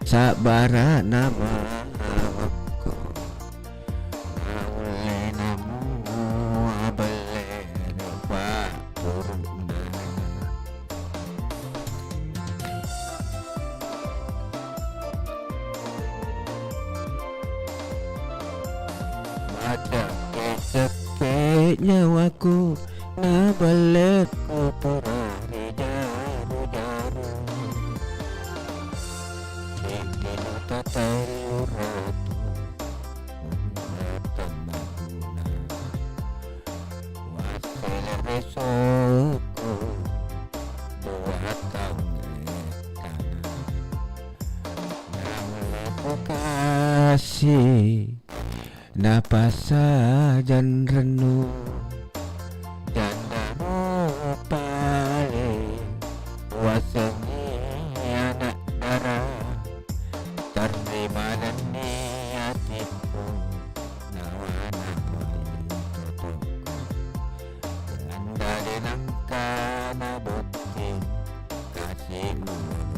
sabara nama aku oleh namu abeler pak purna ada kecepet nyawaku nabeler ku perari jaru-jaru Dino tatayu ratu Unatamauna Wasile besoko Dua tahun ekana Namlepo kasih Napasa jan renu Janda pale Wasengi anak darah Terima nani hatiku Nawa-nawa totoku Anda dinangka nabutin Kasih ulung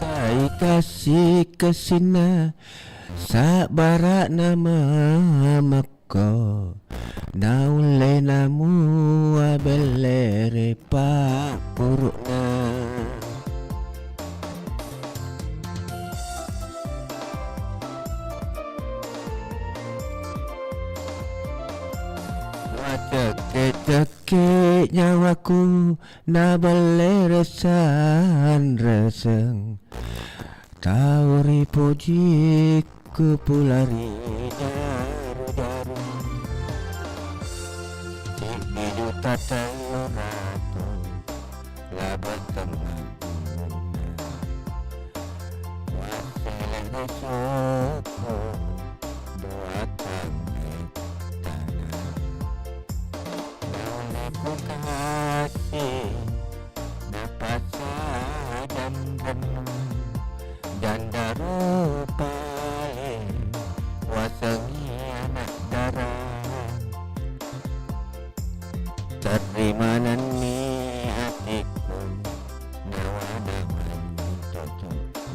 Kita kasih kesina sabara nama mako naule namu abelere pak puruna cekek nyawaku nabale resan reseng tauri puji kupulari daru-daru Cik juta ratu labat tengah wasile besoko dua tangan tanah Aku kasih dapat dan renung janda rupale wasengi anak darah terima nani hatiku nawa dengan totoku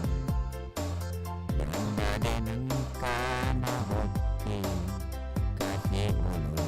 janda dinengka nabuti kasih ulung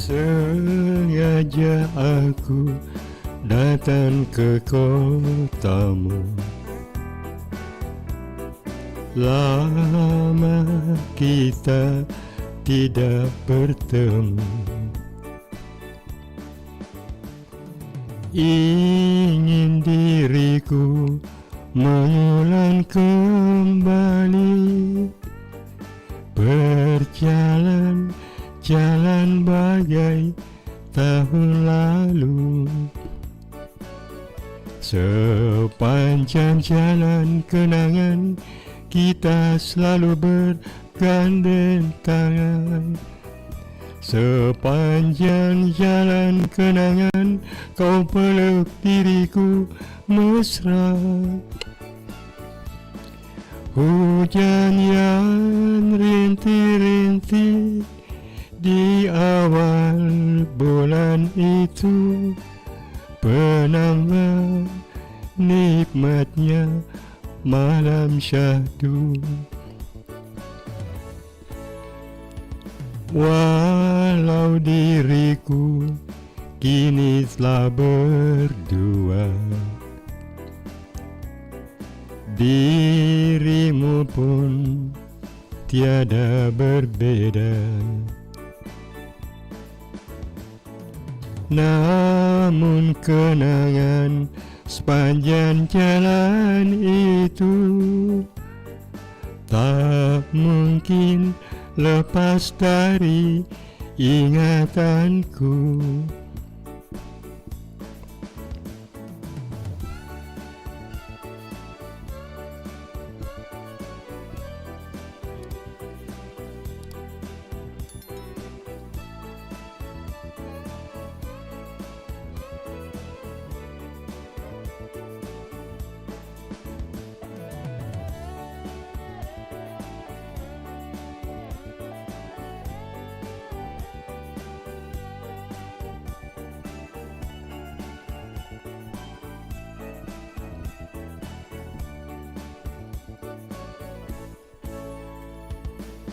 Sengaja aku datang ke kotamu Lama kita tidak bertemu Ingin diriku mengulang kembali Berjalan jalan bagai tahun lalu Sepanjang jalan kenangan kita selalu bergandeng tangan Sepanjang jalan kenangan kau peluk diriku mesra Hujan yang rintik-rintik di awal bulan itu penambah nikmatnya malam syahdu. Walau diriku kini telah berdua, dirimu pun tiada berbeda. Namun kenangan sepanjang jalan itu tak mungkin lepas dari ingatanku.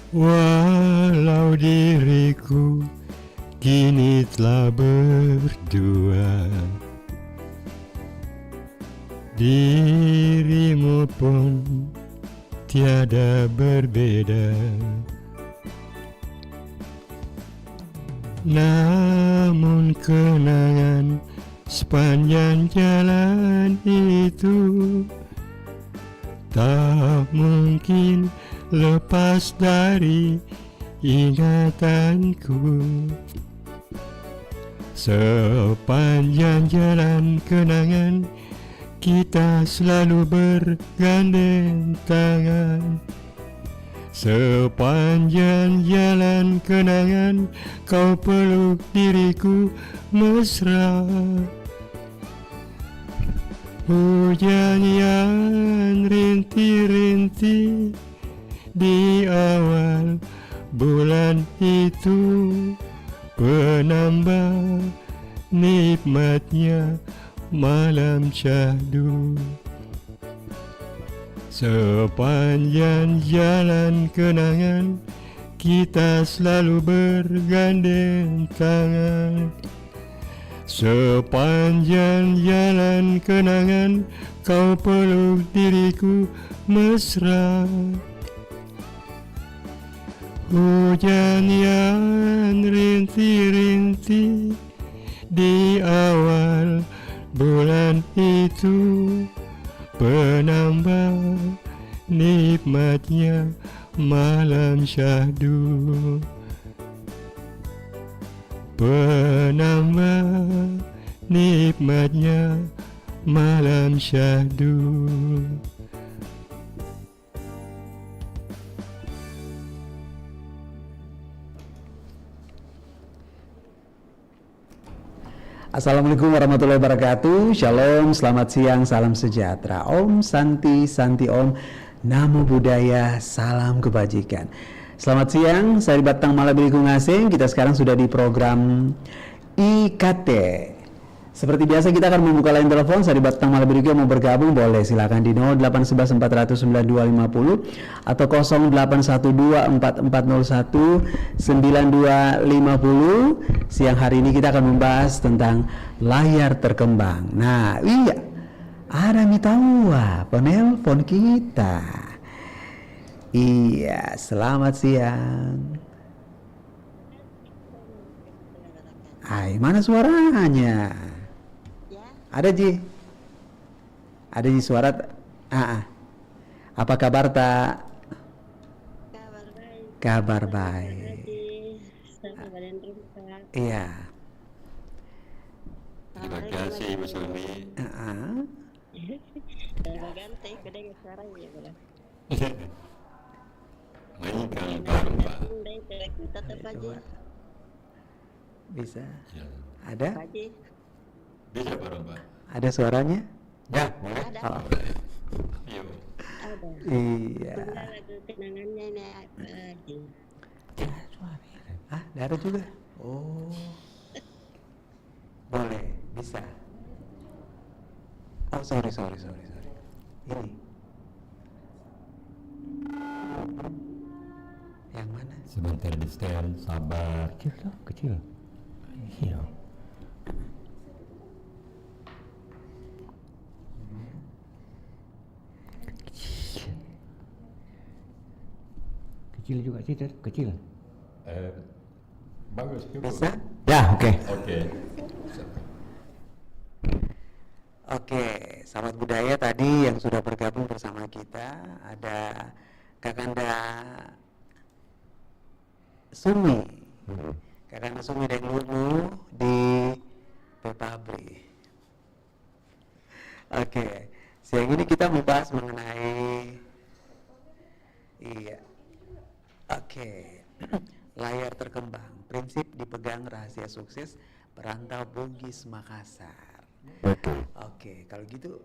Walau diriku kini telah berdua, dirimu pun tiada berbeda. Namun kenangan sepanjang jalan itu tak mungkin lepas dari ingatanku. Sepanjang jalan kenangan kita selalu bergandeng tangan. Sepanjang jalan kenangan kau peluk diriku mesra. Hujan yang rintik-rintik di awal bulan itu penambah nikmatnya malam syahdu. Sepanjang jalan kenangan kita selalu bergandeng tangan. Sepanjang jalan kenangan kau peluk diriku mesra. Hujan yang rintik-rintik di awal bulan itu penambah nikmatnya malam syahdu. Penambah nikmatnya malam syahdu. Assalamualaikum warahmatullahi wabarakatuh. Shalom, selamat siang, salam sejahtera. Om Santi, Santi Om, Namo Buddhaya, salam kebajikan. Selamat siang, saya Batang Malabiriku Ngaseng. Kita sekarang sudah di program IKT. Seperti biasa kita akan membuka line telepon. Saya Batang Malabiriku mau bergabung boleh silakan di 0811 400 9250 atau 0812 4401 9250. Siang hari ini kita akan membahas tentang layar terkembang. Nah, iya, ada Mitawa, penelpon kita. Iya, selamat siang. Hai, mana suaranya? Ada Ji? Ada Ji suara? Apa kabar Tak? Kabar baik. Kabar baik. Iya. Terima kasih Ibu Sumi. Terima ganti, kedai suaranya ya boleh. Mainkan baru Pak. Tetap aja. Bisa. Ya. Ada? Aja. Bisa baru Pak. Ada suaranya? Ya, boleh. Ada. Oh, Ayo. Ada. iya. Tunda lagu kenangannya ini aja. Ada juga? Oh. Boleh, bisa. Oh, sorry. Ini. Yang mana? Sebentar di stand, sabar. Kecil tuh, kecil. Iya. Kecil juga sih, Ter. Kecil. Bagus juga. Bisa? Ya, oke. Oke. Oke, sahabat budaya tadi yang sudah bergabung bersama kita ada Kakanda Sumi, Kakanda Sumi dan Lulu di Pepabri. Oke, siang ini kita membahas mengenai layar terkembang, prinsip dipegang rahasia sukses perantau Bugis Makassar. Betul. Oke, kalau gitu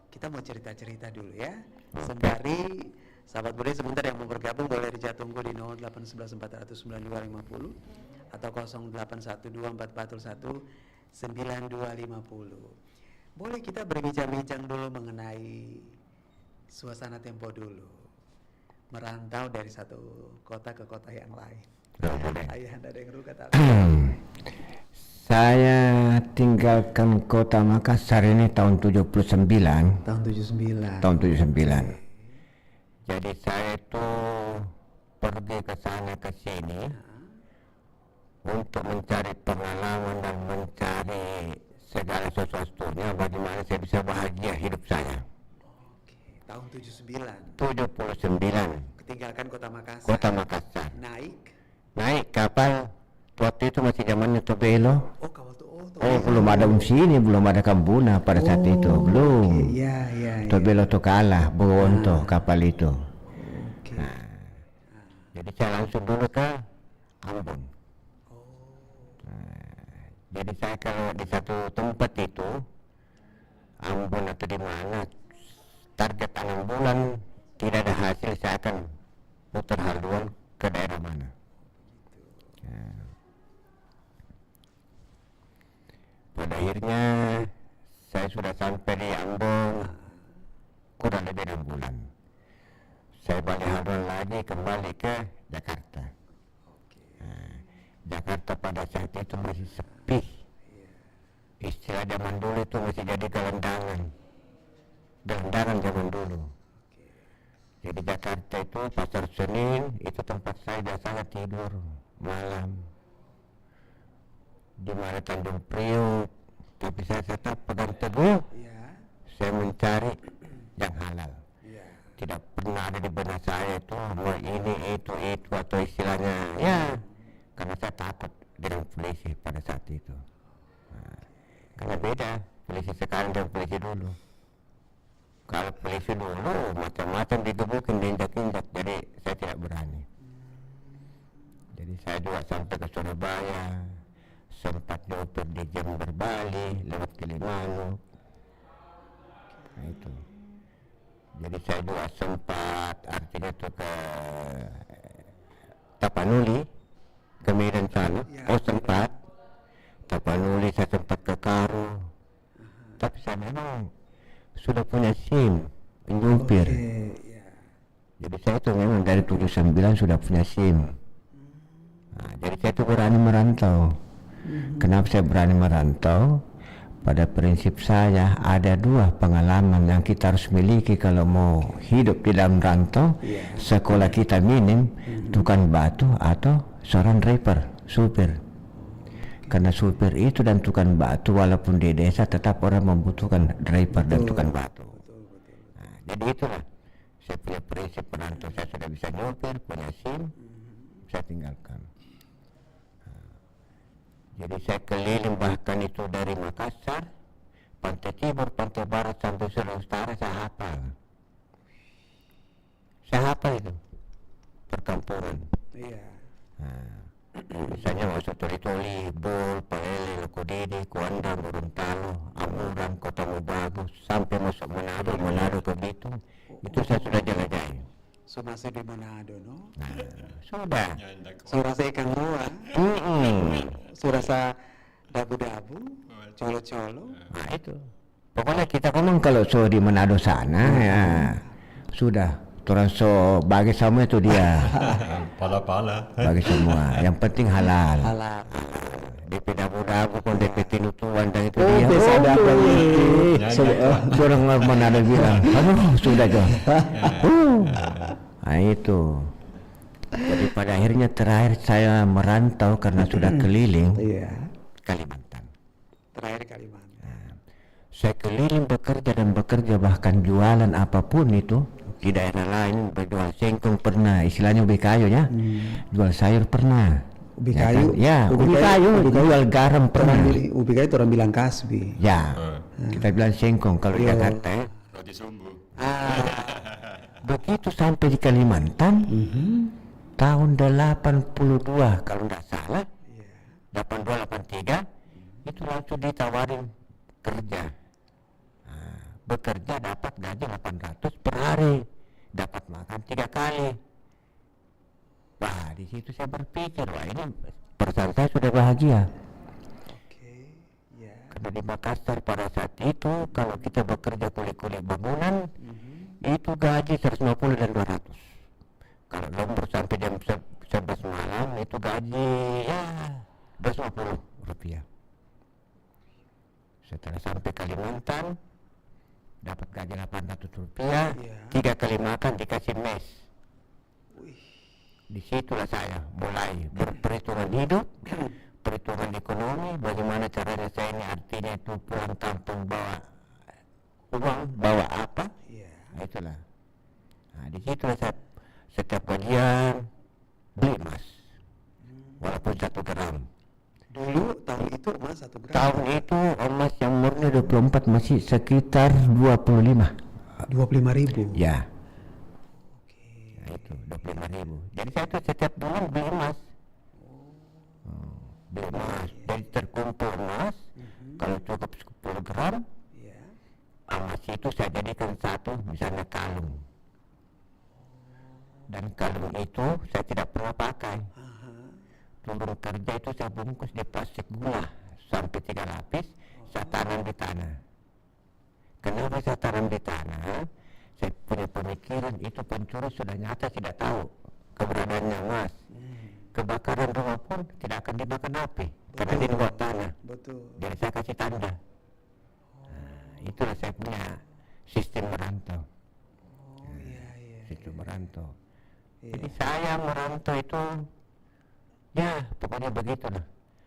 kita mau cerita-cerita dulu ya. Sembari sahabat budaya sebentar yang mau bergabung boleh Rija tunggu di 0811 400 9250 atau 0812 441 9250. Boleh kita berbincang-bincang dulu mengenai suasana tempo dulu. Merantau dari satu kota ke kota yang lain. Ayah ada yang dulu kata. Saya tinggalkan kota Makassar ini tahun 79. Tahun 79. Tahun 79. Jadi saya itu pergi ke sana ke sini untuk mencari pengalaman dan mencari segala sesuatunya bagaimana saya bisa bahagia hidup saya. Oke, tahun 79. 79. Ketinggalkan kota Makassar. Kota Makassar. Naik kapal. Waktu itu masih zamannya Tobelo. Belum ada sini, belum ada Kambuna pada saat itu, belum. Iya. Tobelo tuh kalah, Bowonto kapal itu. Oke. Jadi saya langsung dulu ke Ambon. Jadi saya kalau di satu tempat itu, Ambon atau di mana, target 6 bulan tidak ada hasil, saya akan putar haluan ke daerah mana. Pada akhirnya saya sudah sampai di Ambon kurang lebih 6 bulan. Saya balik haluan lagi kembali ke Jakarta. Jakarta pada saat itu masih sepi. Istilah zaman dulu itu masih jadi gelandangan zaman dulu. Jadi Jakarta itu Pasar Senin itu tempat saya biasanya tidur malam. Di mana Tanjung Priok, tapi saya tetap pegang teguh. Saya mencari yang halal. Tidak pernah ada di benak saya itu mau ini itu atau istilahnya karena saya takut dengan polisi pada saat itu. Karena beda polisi sekarang dan polisi dulu. Kalau polisi dulu macam-macam digebukin, diinjak-injak, jadi saya tidak berani. Jadi saya juga sampai ke Surabaya, sempat nyopir di Jember Bali, lewat Gilimanuk. Nah itu. Jadi saya juga sempat artinya tuh ke Tapanuli, ke Medan sana. Sempat Tapanuli, saya sempat ke Karo. Tapi saya memang sudah punya SIM penyupir. Jadi saya itu memang dari 79 sudah punya SIM. Jadi saya itu berani merantau. Kenapa saya berani merantau? Pada prinsip saya ada 2 pengalaman yang kita harus miliki kalau mau hidup di dalam rantau. Sekolah kita minim tukang batu atau seorang driver, supir. Karena supir itu dan tukang batu walaupun di desa tetap orang membutuhkan driver dan tukang batu. Jadi itulah saya punya prinsip merantau. Saya sudah bisa nyopir, punya SIM, saya tinggalkan. Jadi saya keliling bahkan itu dari Makassar, pantai timur, pantai barat sampai Sulawesi Utara saya hafal. Saya hafal itu perkampungan. Misalnya masuk Toli-Toli, Bol, Palele, Lokodede, Kuandang, Gorontalo, Amuran, Kota Mubagu, sampai masuk Manado ke Bitung, itu saya sudah jelajahi. Masih di Manado, no? Sudah. Surasa ikan gua, surasa dabu-dabu, colo-colo. Nah itu. Pokoknya kita ngomong kalau so di Manado sana ya sudah orang so bagi semua itu dia Pala-pala. bagi semua. Yang penting halal. Halal. DP dabu-dabu kon DP tinutuan dan itu Oh, dia. biasa ada apa ya? Orang Manado bilang, aduh sudah jo. Nah itu. Jadi pada akhirnya terakhir saya merantau karena sudah keliling Iya. Kalimantan. Terakhir Kalimantan. Saya keliling bekerja dan bekerja bahkan jualan apapun itu di daerah lain, berjual singkong pernah, istilahnya ubi kayu ya, jual sayur pernah, Ubi ya kayu? kan? Ya ubi kayu, jual garam pernah, Ubi kayu itu orang bilang kasbi. ya kita bilang singkong kalau di Iya. Jakarta ya. Roti sumbu. Begitu sampai di Kalimantan tahun 82 kalau tidak salah, 82 83 itu langsung ditawarin kerja. Bekerja dapat gaji 800 per hari, dapat makan 3 kali. Wah, di situ saya berpikir, wah ini perasaan saya sudah bahagia. Oke. Ya. Karena di Makassar pada saat itu kalau kita bekerja kulit-kulit bangunan itu gaji 150 dan 200. Kalau lembur sampai jam 11 malam itu gaji ya 250 rupiah. Setelah sampai Kalimantan dapat gaji 800 rupiah, Iya. 3 kali makan dikasih mes. Disitulah saya mulai berperhitungan hidup, perhitungan ekonomi, bagaimana caranya saya ini artinya itu pulang kampung bawa uang, bawa apa? Iya. Nah, itulah. Nah, disitulah saya setiap gajian beli emas, walaupun 1 gram. Dulu tahun itu emas 1 gram. Tahun itu emas yang murni 24 masih sekitar 25. 25.000. Ya, Oke. nah itu 25.000. Jadi saya tuh setiap bulan beli emas. Beli emas, dan terkumpul emas. Kalau cukup 10 gram, Iya. emas itu saya jadikan satu misalnya kalung. Dan kalung itu saya tidak pernah pakai. Turun kerja itu saya bungkus di plastik gula sampai 3 lapis, saya tanam di tanah. Kenapa saya tanam di tanah? Saya punya pemikiran itu pencuri sudah nyata tidak tahu keberadaannya emas. Kebakaran rumah pun tidak akan dimakan api karena di bawah tanah. Betul. Jadi saya kasih tanda. Nah, itulah saya punya sistem merantau. Oh iya iya. Sistem merantau. Iya. Jadi saya merantau itu ya pokoknya begitulah.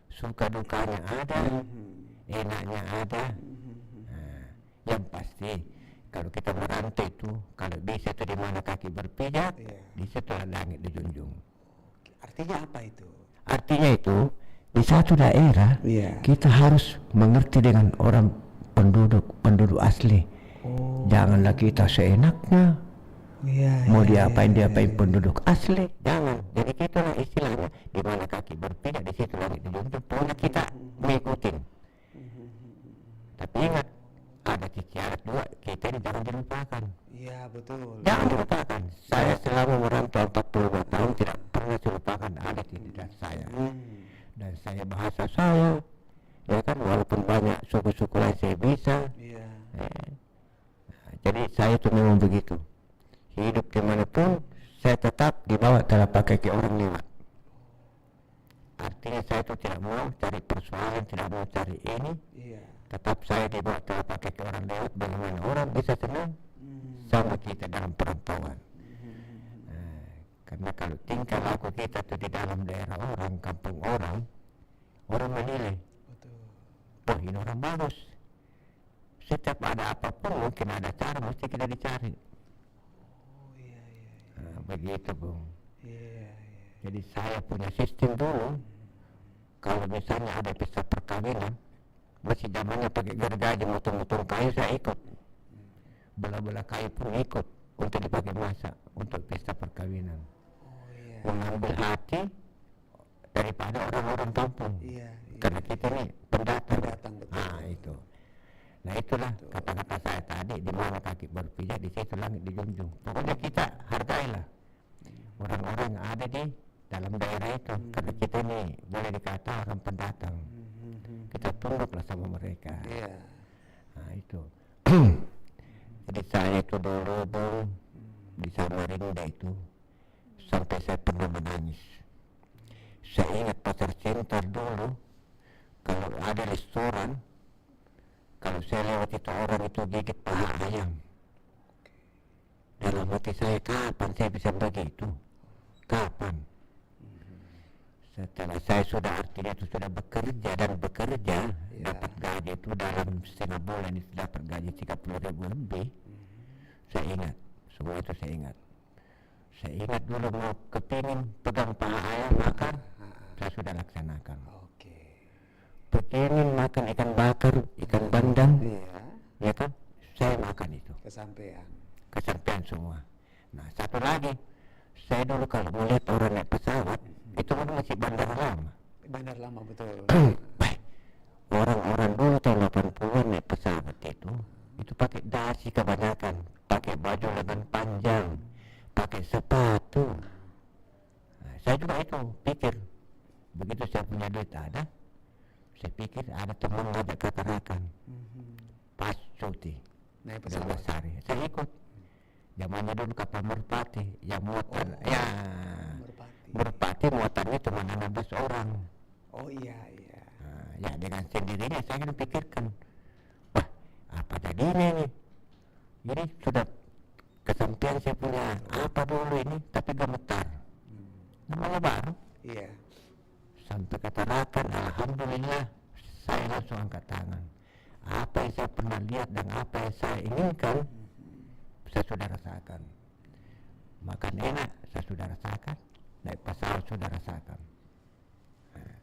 Suka dukanya ada, enaknya ada. Nah, yang pasti kalau kita merantau itu kalau bisa itu di mana kaki berpijak, Iya. di situ langit dijunjung. Artinya apa itu? Artinya itu di satu daerah Iya. kita harus mengerti dengan orang penduduk asli. Oh. Janganlah kita seenaknya Iya. mau iya, diapain iya, diapain iya. penduduk asli, jangan. Jadi kita lah istilahnya di mana kaki berpijak di situ langit dijunjung. Pokoknya kita mengikutin. Tapi ingat ada syarat juga, kita ini jangan dilupakan. Iya betul. Jangan dilupakan. Saya selama merantau 42 tahun tidak pernah dilupakan adat identitas saya. Dan saya bahasa saya, ya kan walaupun banyak suku-suku lain saya bisa. Iya. Jadi saya tuh memang begitu. Hidup dimanapun saya tetap dibawa telapak kaki orang lewat. Artinya saya tuh tidak mau cari persoalan, tidak mau cari ini. Iya. Tetap saya dibawa telapak kaki orang lewat. Bagaimana orang bisa senang sama kita dalam perantauan. Karena kalau tingkah laku kita tuh di dalam daerah orang, kampung orang menilai, Betul. oh ini orang bagus. Setiap ada apapun mungkin ada cara, mesti kita dicari. Oh iya iya. Nah, begitu Bung. Iya iya. Jadi saya punya sistem dulu. Kalau misalnya ada pesta perkawinan, masih zamannya pakai gergaji, motong-motong kayu saya ikut. Belah-belah kayu pun ikut untuk dipakai masak untuk pesta perkawinan. Oh iya. Mengambil hati daripada orang-orang kampung. Iya. Iya. Karena kita ini pendatang. Pendatang, betul. Nah itu. Nah itulah kata-kata saya tadi, di mana kaki berpijak di situ langit dijunjung. Pokoknya kita hargailah orang-orang yang ada di dalam daerah itu. Karena kita ini boleh dikatakan pendatang. Kita tunduklah sama mereka. Iya. Nah itu. Jadi saya itu dulu Bang, di Samarinda itu sampai saya pernah menangis. Saya ingat pasar Center dulu, kalau ada restoran, kalau saya lewat itu orang itu gigit paha ayam. Dalam hati saya, kapan saya bisa begitu? Kapan? Setelah saya sudah artinya itu sudah bekerja dan bekerja, dapat gaji itu dalam setengah bulan itu dapat gaji 30.000 lebih. Saya ingat, semua itu saya ingat. Saya ingat dulu mau kepingin pegang paha ayam makan, saya sudah laksanakan. Kepingin makan ikan bakar, ikan bandeng, ya kan? Saya makan itu. Kesampean semua. Nah, satu lagi, saya dulu kalau melihat orang naik pesawat, itu kan masih bandar lama. Bandar lama betul. Orang-orang dulu tahun 80-an naik pesawat itu pakai dasi kebanyakan, pakai baju lengan panjang, pakai sepatu. Nah, saya juga itu pikir, begitu saya punya duit ada, saya pikir ada teman ngajak ke Tarakan, pas cuti, Naik pesawat. 12 hari, saya ikut. Zamannya dulu kapal Merpati, yang muatan, Merpati muatannya cuma 16 orang. Oh iya. Nah, ya dengan sendirinya saya kan pikirkan, wah apa jadinya nih? Jadi sudah kesampean saya punya apa dulu ini, tapi gemetar. Namanya baru. Iya. Sampai katakan alhamdulillah saya langsung angkat tangan. Apa yang saya pernah lihat dan apa yang saya inginkan, saya sudah rasakan. Makan enak, saya sudah rasakan. Naik pesawat sudah rasakan. Nah,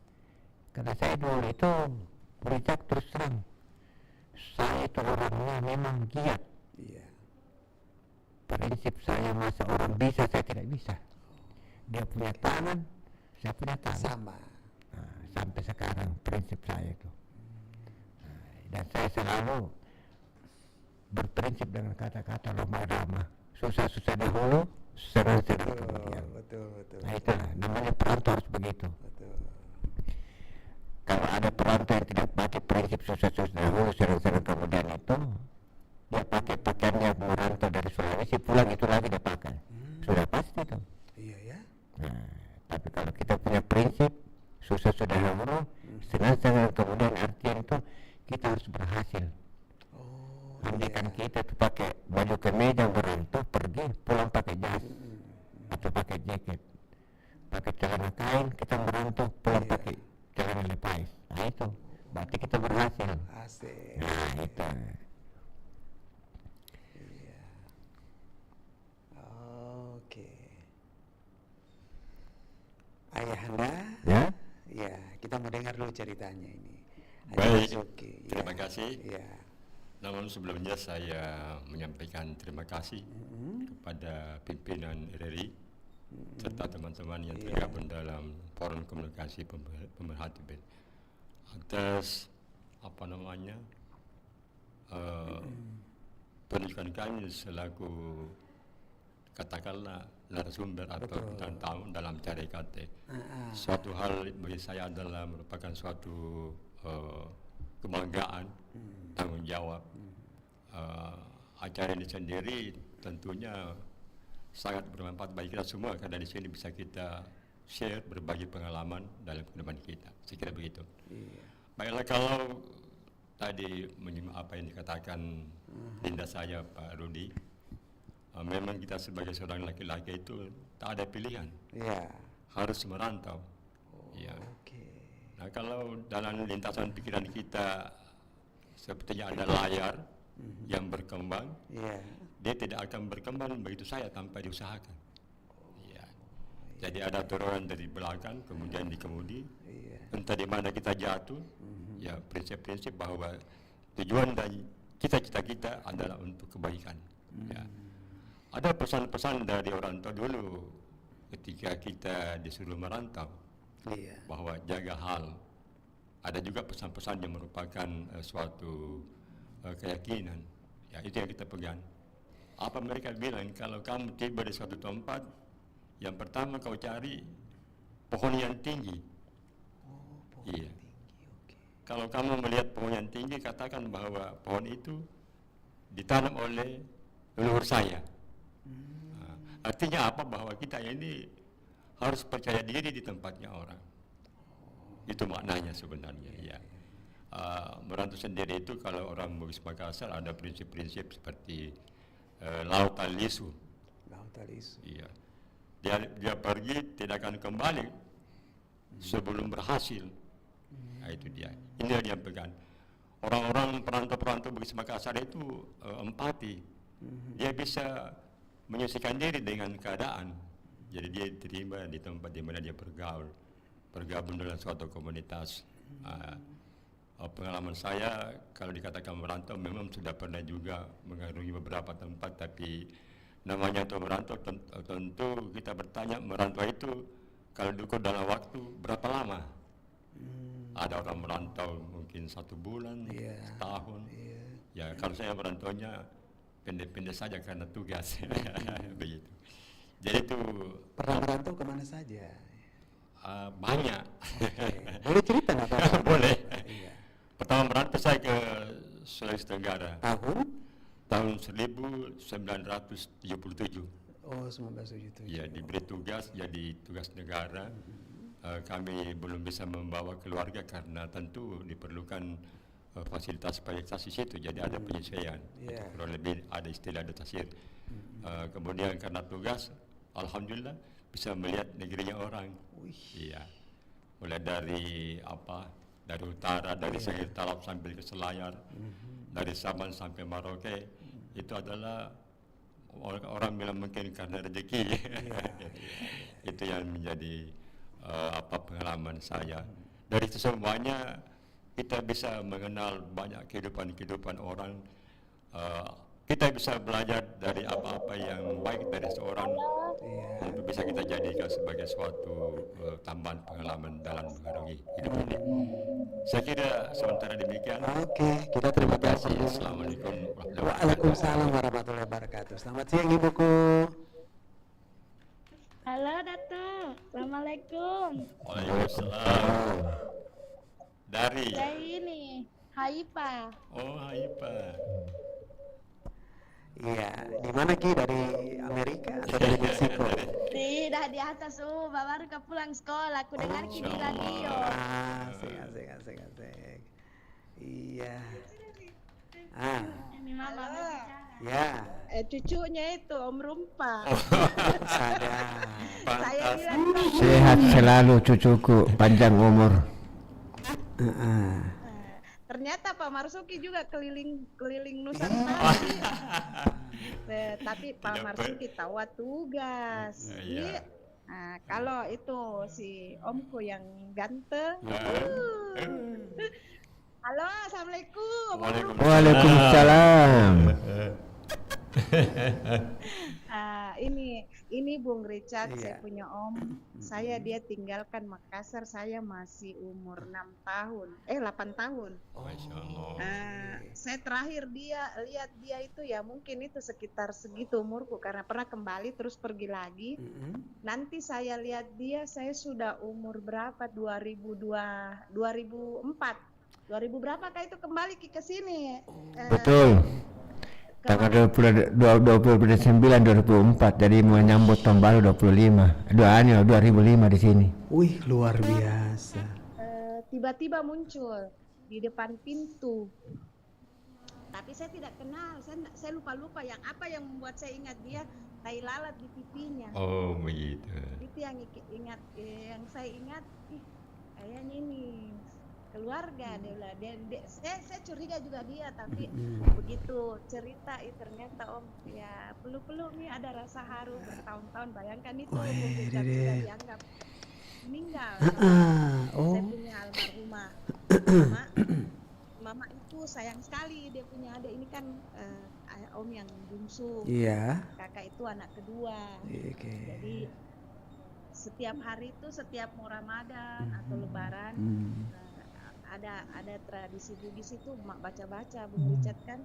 karena saya dulu itu berijak terus terang, saya itu orangnya memang giat. Iya. Prinsip saya masa orang bisa, saya tidak bisa. Dia punya tangan, saya punya tangan. Sama. Nah, sampai sekarang prinsip saya itu. Nah, dan saya selalu berprinsip dengan kata-kata lama-lama. Susah-susah dahulu, senang-senang kemudian. Betul. Nah itulah, namanya perantau harus begitu. Betul. Kalau ada perantau yang tidak pakai prinsip susah-susah dahulu, senang-senang kemudian itu, dia pakai pakaiannya merantau dari Sulawesi, pulang itu lagi dia pakai. Sudah pasti tuh. Iya ya. Nah, tapi kalau kita punya prinsip susah-susah dahulu, senang-senang kemudian artinya itu kita harus berhasil. Andaikan kita tuh pakai baju kemeja berantau pergi, pulang pakai jas atau pakai jaket, pakai celana kain, kita merantau pulang pakai celana lepas. Nah itu berarti kita berhasil. Asik. Nah itu. Iya. Oke. Ayahanda, Ya. ya kita mau dengar dulu ceritanya ini. Baik, Basuki, terima ya. kasih. Ya. Namun sebelumnya saya menyampaikan terima kasih kepada pimpinan RRI serta teman-teman yang tergabung dalam forum komunikasi pemerhati band atas penunjukan kami selaku katakanlah narasumber atau bintang tamu dalam acara IKT. Suatu hal bagi saya adalah merupakan suatu kebanggaan, tanggung jawab. Acara ini sendiri tentunya sangat bermanfaat bagi kita semua karena di sini bisa kita share berbagi pengalaman dalam kehidupan kita. Saya kira begitu. Baiklah, kalau tadi menyimak apa yang dikatakan Linda saya Pak Rudi, memang kita sebagai seorang laki-laki itu tak ada pilihan, harus merantau. Ya. Nah, kalau dalam lintasan pikiran kita sepertinya ada layar yang berkembang, dia tidak akan berkembang begitu saja tanpa diusahakan. Ya. Jadi ada dorongan dari belakang, kemudian di kemudi, entah di mana kita jatuh. Ya, prinsip-prinsip bahwa tujuan dan cita-cita kita adalah untuk kebaikan. Ya. Ada pesan-pesan dari orang tua dulu ketika kita disuruh merantau, bahwa jaga hal. Ada juga pesan-pesan yang merupakan suatu keyakinan. Ya, itu yang kita pegang. Apa mereka bilang, kalau kamu tiba di suatu tempat, yang pertama kau cari pohon yang tinggi. Iya. Kalau kamu melihat pohon yang tinggi, katakan bahwa pohon itu ditanam oleh leluhur saya. Artinya apa? Bahwa kita ini harus percaya diri di tempatnya orang. Itu maknanya sebenarnya, ya. Merantau sendiri itu kalau orang Bugis Makassar ada prinsip-prinsip seperti lautan lisu. Lautan lisu. Iya. Dia pergi tidak akan kembali sebelum berhasil. Nah, itu dia. Ini yang pegang. Orang-orang perantau-perantau Bugis Makassar itu empati. Dia bisa menyesuaikan diri dengan keadaan. Jadi dia terima di tempat di mana dia bergabung dalam suatu komunitas. Pengalaman saya kalau dikatakan merantau memang sudah pernah juga mengarungi beberapa tempat, tapi namanya untuk merantau tentu kita bertanya merantau itu kalau diukur dalam waktu berapa lama? Ada orang merantau mungkin 1 bulan, setahun. Ya kalau saya merantaunya pendek-pendek saja karena tugas. Begitu. Jadi itu Pernah merantau kemana saja? banyak. Boleh cerita nggak Pak? Boleh. Iya. Pertama merantau saya ke Sulawesi Tenggara Tahun? tahun 1977. Oh, 1977. Ya, diberi tugas jadi tugas negara. Kami belum bisa membawa keluarga karena tentu diperlukan fasilitas di situ, jadi ada penyesuaian. Kurang lebih ada istilah adaptasi. Kemudian karena tugas, alhamdulillah bisa melihat negerinya orang. Iya. Mulai dari dari utara, dari Sengir Talap sampai ke Selayar, dari Saban sampai Merauke, itu adalah orang bilang mungkin karena rezeki. Itu yang menjadi pengalaman saya. Dari itu semuanya kita bisa mengenal banyak kehidupan orang. Kita bisa belajar dari apa-apa yang baik dari seorang untuk bisa kita jadikan sebagai suatu tambahan pengalaman dalam mengarungi hidup ini. Saya kira sementara demikian. Oke, kita terima kasih. Assalamualaikum warahmatullahi wabarakatuh. Waalaikumsalam warahmatullahi wabarakatuh. Selamat siang Ibuku. Halo Dato, Assalamualaikum. Waalaikumsalam. Dari Saya ini, Haipa. Oh, Haipa. Iya, di mana Ki? Dari Amerika atau dari Meksiko? Tidak di atas, baru ke pulang sekolah. Aku dengar di radio. Asik. Iya. Ini mama bicara. Ya. Cucunya itu Om Rumpa. Ada. Saya bilang Sehat selalu cucuku, panjang umur. ternyata Pak Marsuki juga keliling Nusantara. Tapi Pak Marsuki tahu tugas. Iya. Nah, kalau itu si Omku yang ganteng. Halo, Assalamualaikum. Waalaikumsalam. Ini Bung Richard, Iya. saya punya Om. Dia tinggalkan Makassar, saya masih umur 8 tahun. Masya Allah. Saya terakhir lihat dia itu ya mungkin itu sekitar segitu umurku karena pernah kembali terus pergi lagi. Nanti saya lihat dia saya sudah umur berapa? 2004. 2000 berapa kah itu kembali ke sini? Betul. Tanggal 29 2004, jadi menyambut tahun baru 2005 di sini. Wih, luar biasa. Tiba-tiba muncul di depan pintu. Tapi saya tidak kenal, saya lupa yang membuat saya ingat dia tai lalat di pipinya. Oh, begitu. Itu yang saya ingat, kayaknya ini keluarga saya curiga juga dia, tapi begitu cerita ternyata Om ya peluk-peluk nih ada rasa haru bertahun-tahun. Bayangkan itu sudah dianggap meninggal. Saya punya almarhumah mama itu sayang sekali, dia punya adik ini kan Om yang bungsu. Iya. Kakak itu anak kedua. Jadi setiap hari itu setiap mau Ramadan atau Lebaran ada tradisi Bugis itu mak baca-baca Bung Richard kan.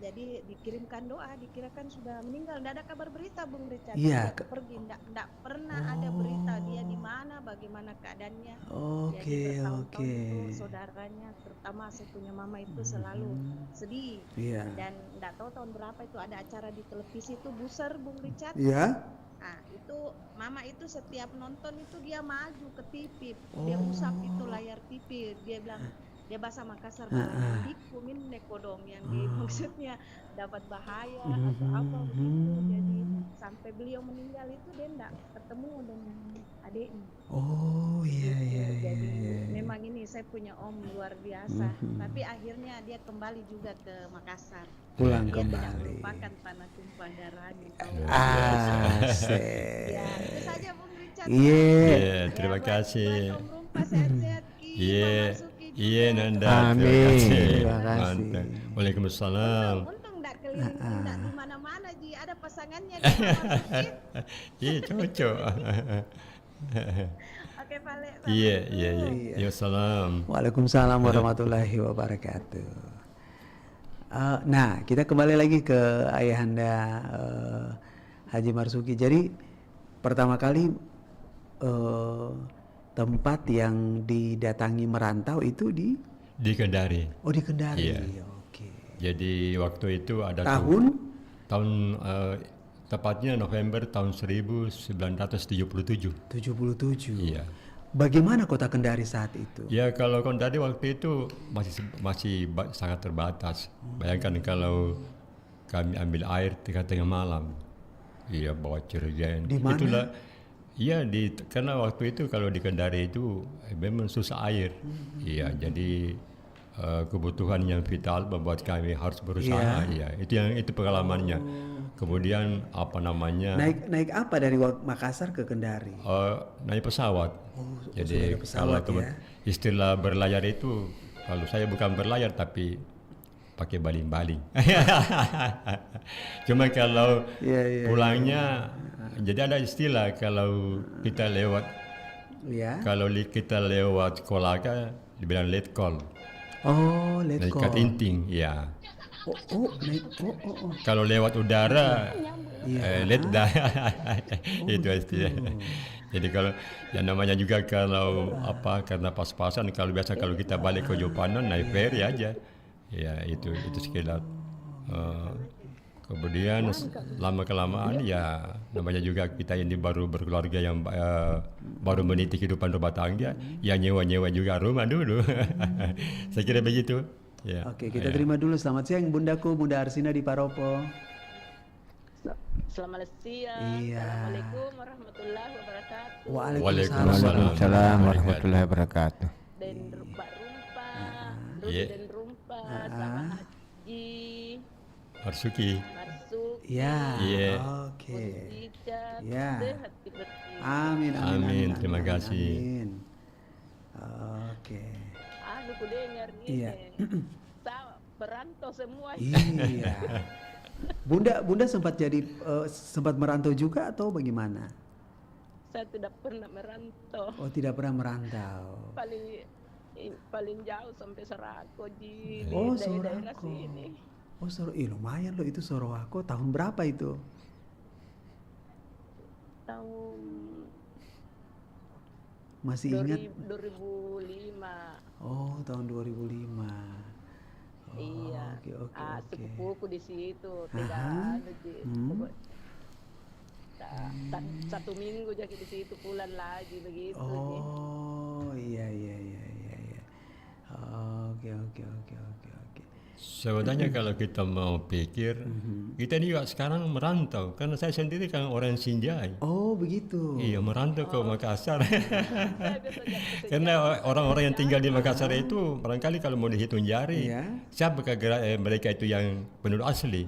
jadi dikirimkan doa, dikirakan sudah meninggal, tidak ada kabar berita Bung Richard. Iya, Dia pergi, tidak pernah ada berita dia di mana, bagaimana keadaannya. Jadi Oke, bertahun-tahun oke. itu saudaranya, terutama saya punya mama itu selalu sedih. Iya. Dan tidak tahu tahun berapa itu ada acara di televisi itu Buser Bung Richard. Iya? Nah itu mama itu setiap nonton itu dia maju ke TV, dia usap itu layar TV, dia bilang dia bahasa Makassar bilang dikumin nekodong yang maksudnya dapat bahaya atau apa begitu. Jadi sampai beliau meninggal itu dia enggak ketemu dengan adiknya. Oh iya iya iya. Jadi iya. memang ini saya punya om luar biasa, tapi akhirnya dia kembali juga ke Makassar. Pulang Dia tidak kembali. melupakan tanah tumpah darahnya. Asik. Ya, itu saja Bung Richard. Iya. Iya, terima Ya, kasih. buat Om Rumpa sehat-sehat Ki. Iya, Memasuki iya juga. Nanda. Amin. Terima Terima kasih. kasih. Waalaikumsalam. Untung enggak keliling, enggak di mana-mana Ji, ada pasangannya di Memasuki. Iya, cocok. Oke, Pale. Iya, iya, iya. Ya, salam. Waalaikumsalam warahmatullahi wabarakatuh. Nah, kita kembali lagi ke ayahanda Haji Marzuki. Jadi pertama kali tempat yang didatangi merantau itu di Di Kendari. di Kendari. Iya. Oke. Jadi waktu itu ada Tahun tahun tepatnya November tahun 1977. 77. Iya. Bagaimana kota Kendari saat itu? Ya kalau Kendari waktu itu masih sangat terbatas. Bayangkan kalau kami ambil air tengah-tengah malam. Iya, bawa jerigen. Di mana? Itulah. Iya, karena waktu itu kalau di Kendari itu memang susah air. Iya, jadi kebutuhan yang vital membuat kami harus berusaha. Iya, itu pengalamannya. Kemudian apa namanya? Naik apa dari Makassar ke Kendari? Naik pesawat. Jadi sudah ada pesawat, kalau ya. istilah berlayar itu, kalau saya bukan berlayar tapi pakai baling-baling. Cuma kalau Iya, pulangnya, jadi ada istilah kalau kita lewat Ya. kita lewat Kolaka dibilang letkol, Oh, naik let's go. inting, ya. Naik. Kalau lewat udara, Iya. letda, itu istilah. Jadi kalau yang namanya juga kalau karena pas-pasan kalau biasa kalau kita balik ke Jopanan naik ferry aja, ya itu sekitar. Kemudian lama kelamaan ya namanya juga kita ini baru berkeluarga yang baru meniti kehidupan rumah tangga, ya nyewa juga rumah dulu. Saya kira begitu. Ya. Oke, kita terima dulu. Selamat siang Bundaku, Bunda Arsina di Paropo. Selamat siang. Iya. Assalamualaikum warahmatullahi wabarakatuh. Waalaikumsalam. Waalaikumsalam warahmatullahi wabarakatuh. Dan Rumpa, Iya. Dan Rumpa, sama Haji, Marzuki. Marsuk, Ya. Iya. Oke. Richard, Ya. sehat seperti Amin. Amin, terima kasih. Amin. Oke. aku dengar Iya. ini. Sama, perantau semua. Iya. Bunda sempat sempat merantau juga atau bagaimana? Saya tidak pernah merantau. Oh, tidak pernah merantau. Paling jauh sampai Sorako di Oh, daerah Sorako. sini. Oh, lumayan loh itu Sorowako. Tahun berapa itu? Tahun Masih ingat? 2005. Oh, tahun 2005. Oh, Iya. Oke. Sepupuku di situ tidak Aha. ada di Hmm. satu minggu jadi di situ pulang lagi begitu. Oh, iya. Oke. Sebenarnya kalau kita mau pikir, kita ini juga sekarang merantau. Karena saya sendiri kan orang Sinjai. Oh, begitu. Iya, merantau ke Makassar. Karena orang-orang yang tinggal di Makassar itu barangkali kalau mau dihitung jari, Iya. siapa mereka itu yang penduduk asli.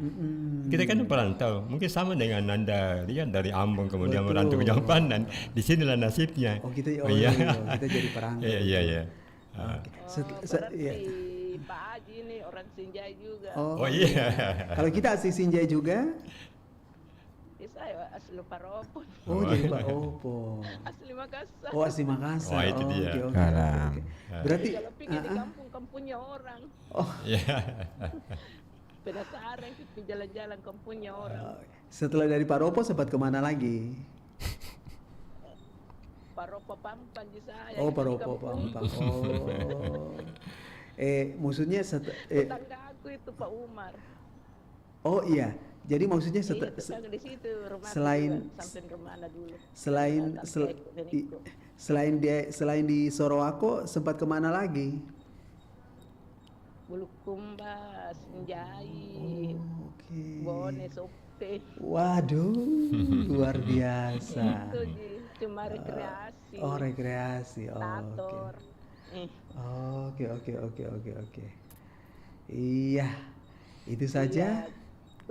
Kita kan perantau. Mungkin sama dengan Nanda lihat dari Ambon kemudian Betul. merantau ke Jompanan. Di sinilah nasibnya. Oh, kita iya. kita jadi perantau. Iya. Oke. Berarti Iya. Pak Haji ini orang Sinjai juga. Oh iya. Kalau kita asli Sinjai juga? Saya asli Paropo, Oh, jadi Pak Opo. asli Makassar. Oh, asli Makassar. Oh, itu dia. Oke. Salam. Berarti Kalau pergi di kampung-kampungnya orang. oh, Iya. Penasaran kita jalan-jalan kampungnya orang. Setelah dari Paropo sempat kemana lagi? Paropo Pampan di saya. Oh, itu di Paropo kampung. Pampang. Oh. Maksudnya Tetangga aku itu Pak Umar. oh iya. Jadi maksudnya Iya, tetangga di situ rumah selain- sampai rumahnya dulu. selain Sampai nenekku. selain di Sorowako sempat kemana lagi? Bulukumba, Senjai, Oh, oke. Bone, Sope. Waduh, luar biasa. Itu cuma rekreasi. Oh, rekreasi. Oh, Tator. oke. Oke. Iya. Itu saja.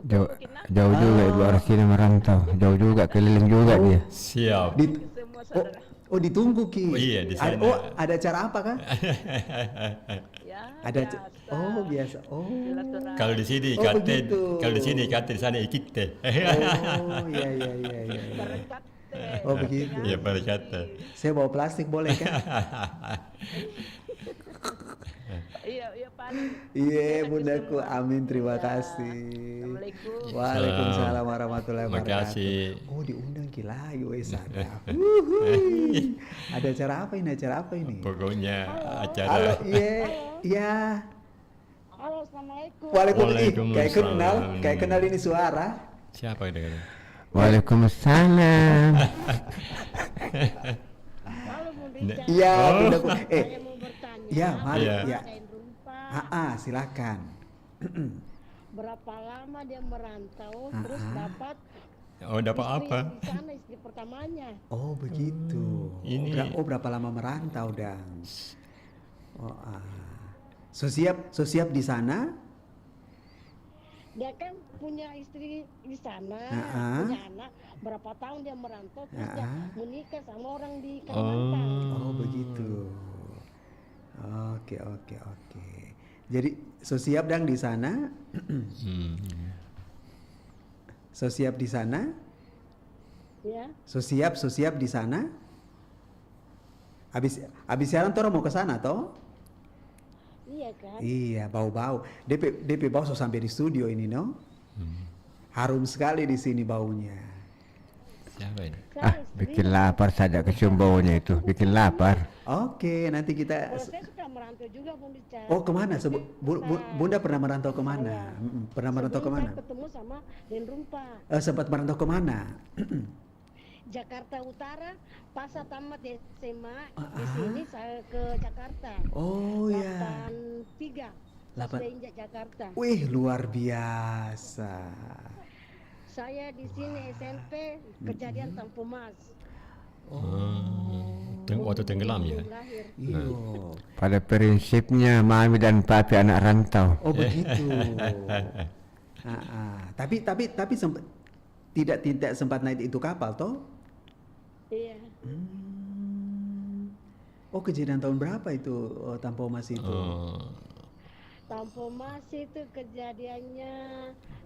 Jauh, jauh juga Ibu Arsina merantau, jauh juga, keliling juga dia. Siap. Di, Semua oh, saudara. ditunggu Ki. Oh, iya, di sana. Ada acara apa Kak? Ya, Ada biasa. biasa. Oh. Silaturahmi. Kalau di sini Oh, kate, begitu. kalau di sini kate, di sana ikite. Oh, iya. Berkat teh. Oh, begitu. Ya berkata. Saya bawa plastik boleh kan? Iya, paling. Iya, bundaku. Amin, terima kasih. Assalamualaikum. Waalaikumsalam warahmatullahi Terima wabarakatuh. kasih. Oh, diundang Ki lagi, wes ada. Wuhui. Ada acara apa ini? Pokoknya Halo, acara. iya. Halo, assalamualaikum. Waalaikumsalam. Kayak kenal ini suara. Siapa yang dengar? Waalaikumsalam. Halo, Bun Richard. Iya, Oh. bundaku. Saya mau bertanya. Iya, mari. Iya. Ya. Kain Rumpa, Silakan. berapa lama dia merantau, terus Ah. dapat Oh, dapat istri apa? di sana, istri pertamanya. Oh, begitu. Ini- Berapa lama merantau, Dang? Oh, So siap di sana? Dia kan punya istri di sana, Ah. punya anak. Berapa tahun dia merantau, terus dia Ah. menikah sama orang di Kalimantan. Oh, begitu. Oke. Jadi so siap Dang di sana? Hmm. So siap di sana? Ya, So siap di sana? Habis siaran Toro mau ke sana toh? iya kan? Iya, bau-bau. DP bau so sampai di studio ini, no? Harum sekali di sini baunya. Siapa ini? Saya istri, Bikin lapar saja kecium baunya itu, bikin lapar. Oke, nanti kita. kalau saya suka merantau juga, Bun Richard. Oh, kemana? Bunda pernah merantau kemana? Pernah merantau Sebelum kemana? saya ketemu sama Den Rumpa, Sempat merantau kemana? Jakarta Utara, pas saya tamat SMA, di sini saya ke Jakarta. Oh ya. 83, Lapan- saya injak Jakarta. Wih, luar biasa. Saya di sini SMP, kejadian Tampu Mas. Waktu tenggelam ya? Belum lahir. Iyo. Pada prinsipnya mami dan papi anak rantau. Oh begitu. Tapi tidak sempat naik itu kapal toh? Iya, Oh, kejadian tahun berapa itu Tampo Mas itu? Tampu Mas itu kejadiannya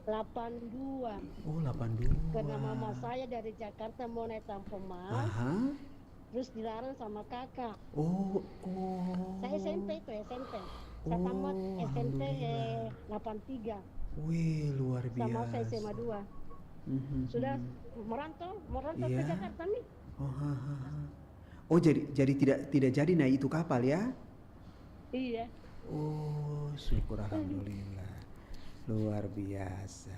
82. Oh, 82. Karena mama saya dari Jakarta mau naik Tampu Mas, Aha. terus dilarang sama kakak. Oh. Saya SMP itu SMP. Saya tamat SMP 83. Wih, luar Sama saya biasa. SMA 2. Mhm. Sudah merantau ke Iya. Jakarta nih. Oh, jadi tidak jadi naik itu kapal ya? Iya. Oh, syukur alhamdulillah. Luar biasa.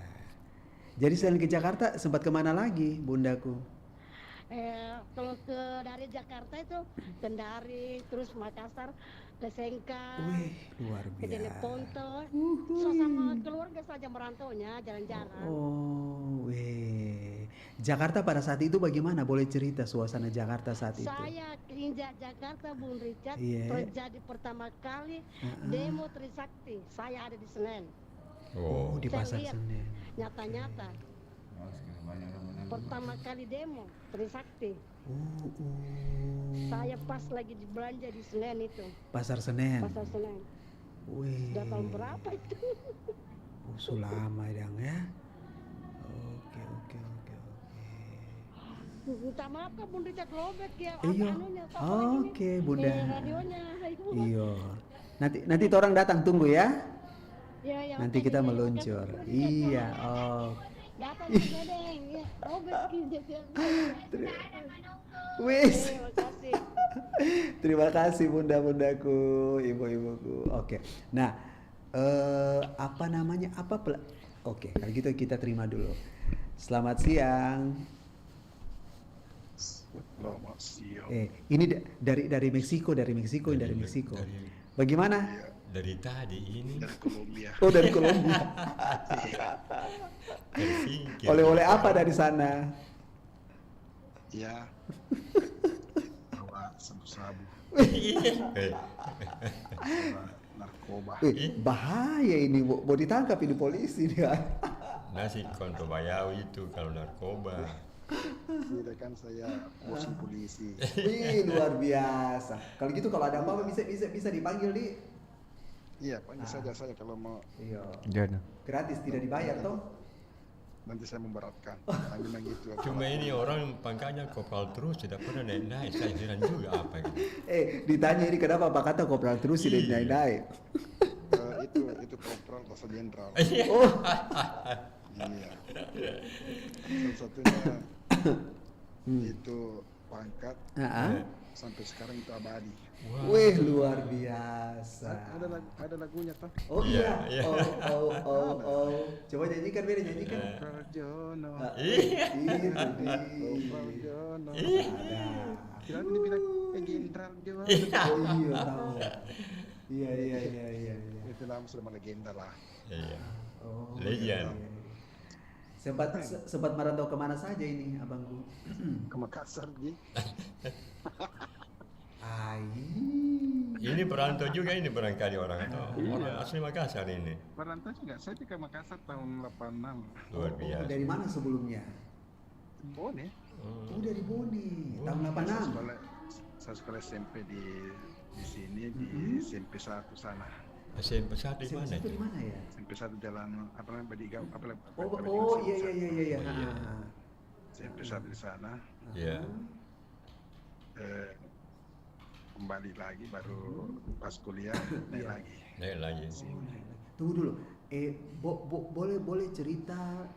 Jadi selain ke Jakarta sempat kemana lagi, bundaku? Kalau dari Jakarta itu Kendari, terus Makassar, ke Sengkang, Wih, luar ke biasa. Deleponto. So, sama keluarga saja merantaunya, jalan-jalan. Oh, weh. Jakarta pada saat itu bagaimana? Boleh cerita suasana Jakarta saat itu? Saya injak Jakarta, Bung Richard, Iya. terjadi pertama kali demo Trisakti. Saya ada di Senen, Oh, di Saya Pasar lihat. Senen. nyata-nyata. Pertama kali demo Trisakti. Saya pas lagi belanja di Senen itu, Pasar Senen. Pasar Senen. Wih. Udah tahun berapa itu? Oh, sulama dong ya. Oke. Minta maaf kan Bun Richard lobet ya. Iya. anunya, apa lagi nih? Oke, Bunda. Radionya. Iya. Nanti orang datang tunggu ya. Ya, yang Nanti tadi kita saya meluncur. kasih Iya, lihat, oh. Datang juga deng, ya. Robert dia bilang. Wis. Makasih. Terima kasih bunda-bundaku, ibu-ibuku. Oke. Nah, apa namanya? Oke, kalau gitu kita terima dulu. Selamat siang. Selamat siang. Ini dari Meksiko, dari Meksiko. Bagaimana? Dari tadi ini Dari Kolombia. Oh, dari Kolombia. terpikir. Oleh-oleh apa dari sana? Ya. Bawa sabu-sabu, Eh, bawa narkoba. Bahaya ini, mau ditangkap ini polisi dia. nasi konto bayau itu kalau narkoba. Tidak kan saya bosan polisi. Wih, luar biasa. Kalau gitu kalau ada apa-apa bisa dipanggil di. Iya, panggil saja saya kalau mau. Iya. Jono. Gratis, tidak dibayar toh? Nanti saya memberatkan. Panggil gitu. Cuma ini orang pangkatnya kopral terus tidak pernah naik-naik. Saya heran juga apa gitu. Ditanya ini kenapa Pak kata kopral terus tidak Iya. naik-naik. Itu kopral atau jenderal. Oh, Iya. Salah satunya itu pangkat sampai sekarang itu abadi. Wah. wih luar biasa. Ada lagunya toh. Oh iya. Iya. Oh. Coba nyanyikan, Beri, nyanyikan. Prajono. Itu Prajono. Ada. Kira dibilang jenderal Jono. Oh iya tahu. Iya. Itu nama sudah melegenda lah. Iya. Oh. Legend. iya. Sempat merantau kemana saja ini abangku? Ke Makassar Ji. Ini perantau juga ini barangkali orang atau orang asli Makassar ini. Perantau juga, saya ke Makassar tahun 86. Luar biasa. Dari mana sebelumnya? Bone. Oh dari Bone, tahun 86. Saya sekolah SMP di sini di SMP 1 sana. SMP satu di mana? Itu di mana ya? SMP 1 jalan apa namanya Badigau apa Oh iya. SMP 1 di sana. Iya. Kembali lagi baru pas kuliah naik lagi. Naik lagi. Tunggu dulu. Boleh cerita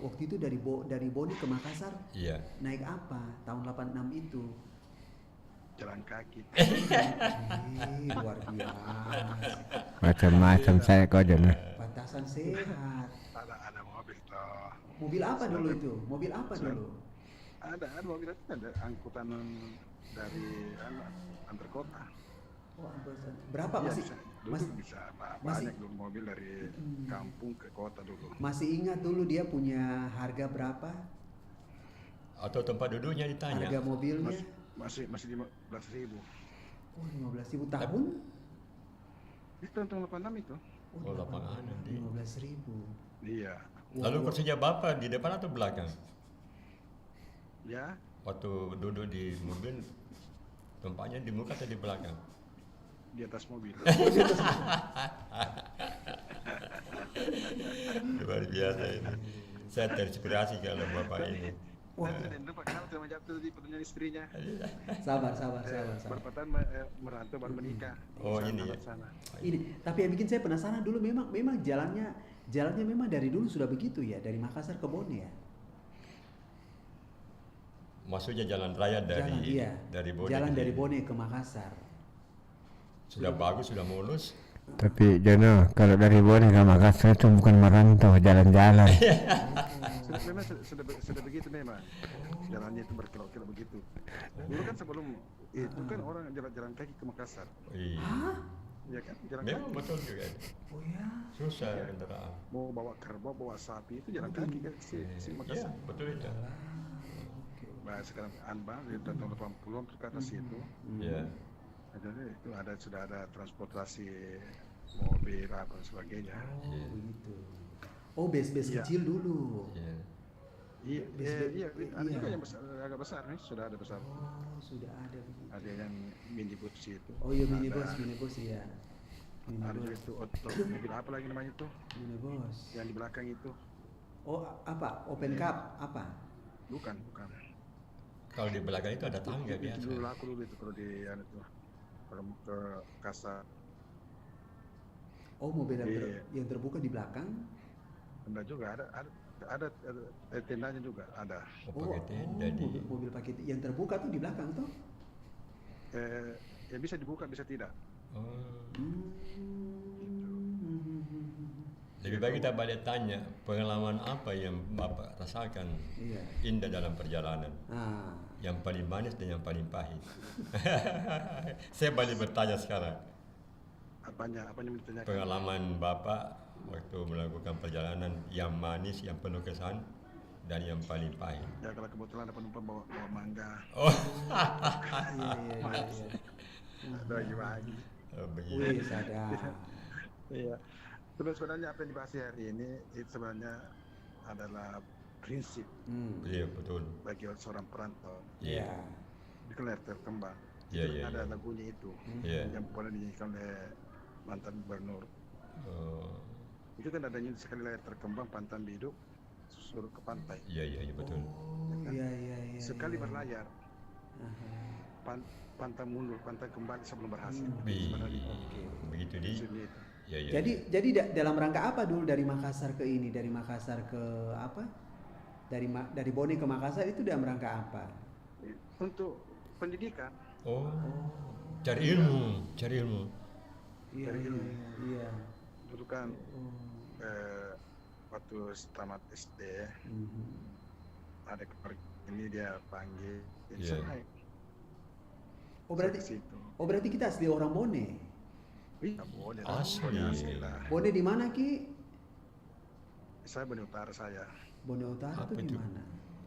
waktu itu dari Bone ke Makassar Iya. naik apa tahun 86 itu? Jalan kaki. Luar biasa. Macam-macam saya kok Jono. Pantasan sehat. Ada mobil toh. Mobil apa dulu itu? Mobil apa dulu? Ada mobil itu ada angkutan dari antar kota. Oh, berapa Iya, masih? bisa. Dulu bisa banyak dulu mobil dari kampung ke kota dulu. Masih ingat dulu dia punya harga berapa? Atau tempat duduknya ditanya. Harga mobilnya? Masih 15.000. Oh, 15.000 tahun? Itu tahun 86 itu. Oh, lapangan nanti. 15.000. Iya. Lalu kerja Bapak di depan atau belakang? Ya, Waktu duduk di mobil, tempatnya di muka atau di belakang? di atas mobil. Luar biasa ini. Saya terinspirasi kalau Bapak ini. Wah, Dan lupa kenal sama jatuh di pertanyaan istrinya. sabar. Berapa tahun merantau baru menikah. Oh, Di ini ya. sana. Ini, tapi yang bikin saya penasaran dulu memang jalannya memang dari dulu sudah begitu ya, dari Makassar ke Bone ya. Maksudnya jalan raya dari Bone. Jalan dari Bone ke Makassar. Sudah bagus, sudah mulus. Tapi Jono, kalau dari Bone ke Makassar itu bukan merantau, jalan-jalan. Memang sudah begitu memang. Jalannya itu berkelok-kelok begitu. Dulu kan sebelum itu kan orang jalan kaki ke Makassar. Iya. Ya kan, jalan Memang kaki. betul juga. Oh ya. Susah kendaraan. Mau bawa kerbau, bawa sapi itu jalan kaki kan si Iya, Makassar. betul itu. Nah, sekarang Anbang di tahun 80-an ke atas itu. Iya. Jadi itu sudah ada transportasi mobil apa dan sebagainya. Iya. Begitu. Oh, base Iya. kecil dulu. Iya. Iya, ada juga yang agak besar nih, sudah ada besar. Oh, sudah ada begitu. Ada yang minibus itu. Oh iya Ada- minibus ya. Ada juga Minibus. itu mobil apa lagi namanya itu? Minibus. Yang di belakang itu. Oh, apa? Open cup apa? Bukan. Kalau di belakang itu ada tangga Itu biasa. dulu laku dulu itu kalau di itu. Kalau mau ke Kasar. Oh, mobil Iya. yang terbuka di belakang? Ada juga, ada tendanya juga ada. Oh, pakai tenda di. mobil pakai yang terbuka tuh di belakang tuh? Ya bisa dibuka, bisa tidak. Oh. Hmm. Lebih baik kita balik tanya pengalaman apa yang Bapak rasakan Iya. indah dalam perjalanan. Ah, Yang paling manis dan yang paling pahit. Saya balik bertanya sekarang. Apanya yang ditanyakan? Pengalaman Bapak waktu melakukan perjalanan yang manis, yang penuh kesan, dan yang paling pahit. Ya kalau kebetulan ada penumpang bawa mangga, Oh, iya. bagi-bagi. begitu. Wih, sadar. Iya. Sebenarnya apa yang dibahas hari ini itu sebenarnya adalah prinsip Iya, betul. bagi seorang perantau Iya. di layar terkembang. Iya, Itu iya, ada iya. lagunya itu Iya. yang pernah dinyanyikan oleh mantan gubernur. Oh, Itu kan adanya sekali layar terkembang pantang biduk suruh ke pantai. iya, betul. Oh, iya. Sekali iya. berlayar Aha. pantang mundur, pantang kembali sebelum berhasil. Bi- Sebenarnya begitu di. prinsipnya itu. Iya. Jadi dalam rangka apa dulu dari Makassar ke ini? Dari Makassar ke apa? Dari Bone ke Makassar itu dalam rangka apa? Untuk pendidikan. Oh, cari ilmu. Iya. Dari ilmu. Iya. Dulu kan Oh. waktu tamat SD ada ini dia panggil Iya. saya naik Oh ke berarti situ. kita asli orang Bone. Iya boleh Asli. asli lah. Bone di mana Ki? Saya Bone Utara saya. Bone Utara Apa tuh di itu? mana?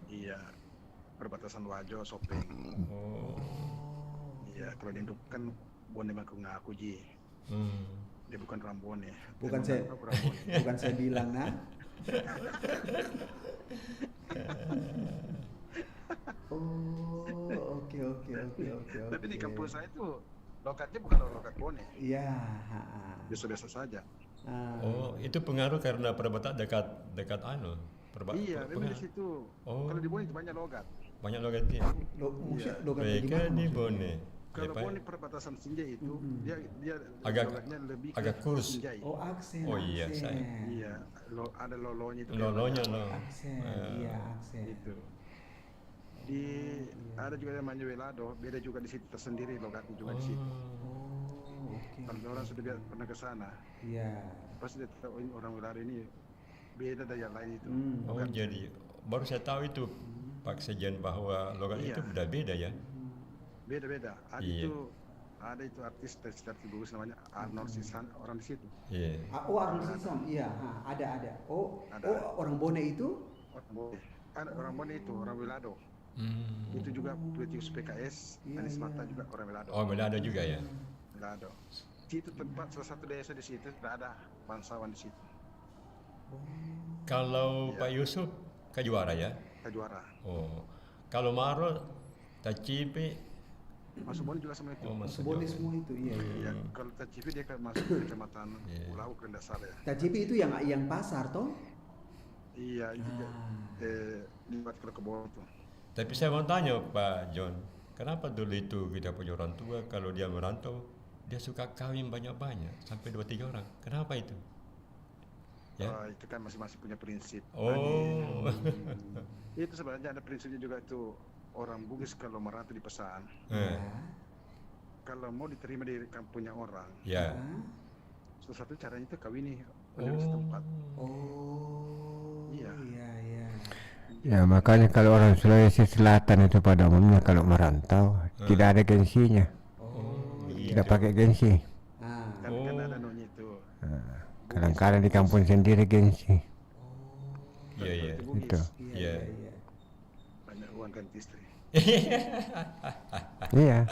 Iya, perbatasan Wajo, Sopeng. Oh. Iya, kalau di Induk kan Bone ngaku ji. Dia bukan orang Bone. Bukan Dia saya. mengaku orang Bone. Bukan saya bilang nah. Oh, oke. Tapi di kampung saya itu lokatnya bukan lokat Bone. Iya. Biasa-biasa saja. Oh, itu pengaruh karena perbatasan dekat anu. Iya, memang di pengaruh. situ. Oh. Kalau di Bone itu banyak logat. Banyak logatnya. Maksudnya Iya. logat Mereka gimana di maksudnya? Bone. Kalau Lepas- Bone perbatasan Sinjai itu dia Agak- logatnya lebih agak ke kurus. Sinjai. Oh, aksen. Oh, iya, aksen. saya. Iya, ada lolonya itu. Lolonya lo. Aksen, iya aksen. Itu. Di ada juga yang namanya Welado, beda juga di situ tersendiri logatnya juga di situ. Oh, oke. Kalau orang sudah pernah ke sana, Iya. pasti dia tahu ini orang Welado ini beda dari yang lain itu. Oh, jadi baru saya tahu itu Pak Sejen bahwa logat Iya. itu beda-beda ya. Beda-beda. Iya. Ada itu artis dari bagus namanya Arnold Sisan, orang di situ. Iya. Oh, Arnold Sison. Iya, ada. Oh, Ada. orang Bone itu? Orang Bone. Ada orang Bone itu, orang Welado. Itu juga politikus PKS, Iya, Anies iya. Mata juga orang Welado. Oh, beda ada juga ya. Welado. Situ tempat salah satu desa di situ tidak ada bangsawan di situ. Kalau Iya. Pak Yusuf Kajuara ya. Kajuara. Oh, kalau Maro Tacipe. Masuk Bone juga sama itu. Oh, masuk Bone juga. semua itu. Iya. Ya, kalau Tacipi dia kan masuk ke kecamatan Iya. Pulau kalau tidak salah ya. Tacipi itu yang pasar toh? Iya, itu dibuat ke bawah itu. Tapi saya mau tanya Pak John, kenapa dulu itu kita punya orang tua kalau dia merantau dia suka kawin banyak-banyak sampai 2-3 orang. Kenapa itu? Ya. Itu kan masing-masing punya prinsip. Oh. Itu sebenarnya ada prinsipnya juga itu orang Bugis kalau merantau di pesan. Eh, Kalau mau diterima di kampungnya orang, ya. salah satu caranya itu kawini penduduk setempat. Oh. Iya. Iya. Ya makanya kalau orang Sulawesi Selatan itu pada umumnya kalau merantau tidak ada gengsinya, Oh, tidak pakai gengsi. Kan ada nonya itu. Kadang-kadang di kampung sendiri gengsi. Iya. Di Bugis, Itu. Iya. banyak uang ganti istri. Iya.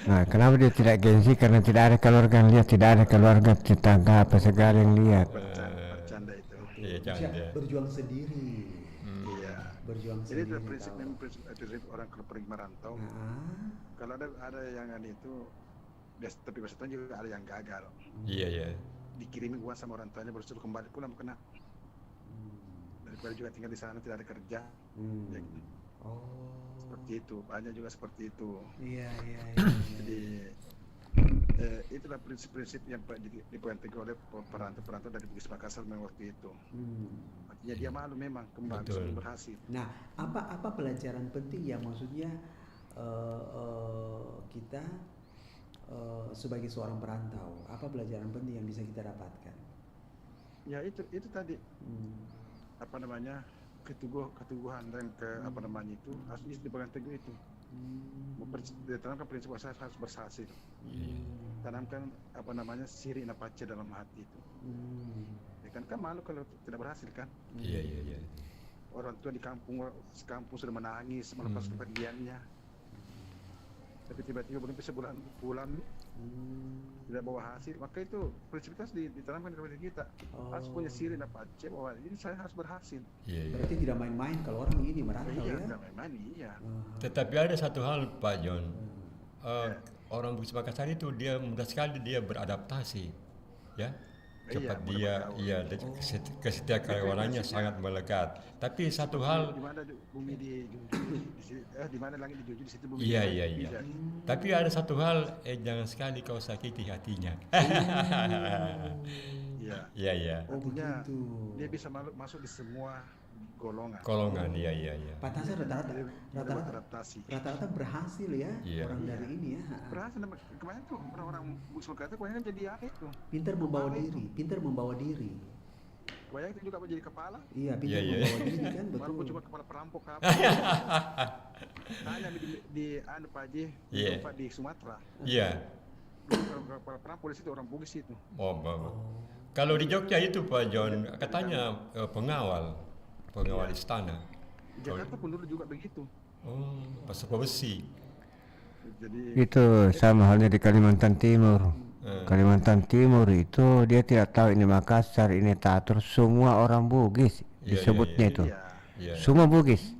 Nah, kenapa dia tidak gengsi? Karena tidak ada keluarga yang lihat, tidak ada keluarga tetangga apa segala yang lihat. Bercanda itu. Iya, Siap, canda. berjuang sendiri. Iya. Berjuang Jadi itu sendiri. prinsip tahu. prinsip orang kalau pergi merantau. Nah, Kalau ada yang itu, tapi biasanya juga ada yang gagal. Iya. Dikirimi uang sama orang tuanya baru suruh kembali pulang kena. Daripada juga tinggal di sana tidak ada kerja. Ya, Oh. seperti itu, banyak juga seperti itu. Iya. Jadi itulah prinsip-prinsip yang dipegang teguh oleh perantau-perantau dari Bugis Makassar memang waktu itu. Artinya dia malu memang kembali Betul. sebelum berhasil. Nah, apa pelajaran penting yang maksudnya kita sebagai seorang perantau, apa pelajaran penting yang bisa kita dapatkan? Ya itu tadi apa namanya keteguhan dan apa namanya itu harus dipegang teguh itu. Ditanamkan prinsip saya harus berhasil. Tanamkan apa namanya siri napace dalam hati itu. Ya kan malu kalau tidak berhasil kan. Iya. Orang tua di kampung sudah menangis melepas kepergiannya. Tapi tiba-tiba belum bisa pulang tidak bawa hasil, maka itu prinsip harus ditanamkan kepada kita. Harus punya siri napace bahwa ini saya harus berhasil. Iya. Berarti tidak main-main kalau orang ini merantau Iya, ya. tidak main-main, iya. Tetapi ada satu hal Pak John, orang Bugis Makassar itu dia mudah sekali dia beradaptasi, ya. Cepat Iya, dia, kesetiaan karyawannya sangat melekat. Tapi satu hal, di mana bumi di mana langit dijunjung di situ bumi. iya. Bisa. Tapi ada satu hal, jangan sekali kau sakiti hatinya. Iya. Iya. Oh Artinya begitu. dia bisa masuk di semua Golongan, iya. Pak Tasar Dia rata-rata beradaptasi. berhasil ya Iya. orang dari ini ya. Berhasil kemarin tuh orang-orang Bugis Makassar kebanyakan jadi apa itu? Pintar membawa diri. Kebanyakan itu juga menjadi kepala. Iya, pintar Iya. membawa diri kan betul. Walaupun cuma kepala perampok apa. Hanya di anu Pak Haji, Iya. tempat di Sumatera. Iya. Kepala perampok di situ orang Bugis itu. Oh. Kalau di Jogja itu Pak John, katanya pengawal istana. Di Jakarta pun dulu juga begitu. Oh, pasar besi. Jadi Itu sama halnya di Kalimantan Timur. Kalimantan Timur itu dia tidak tahu ini Makassar, ini Tatur, semua orang Bugis disebutnya itu. Iya. Semua Bugis.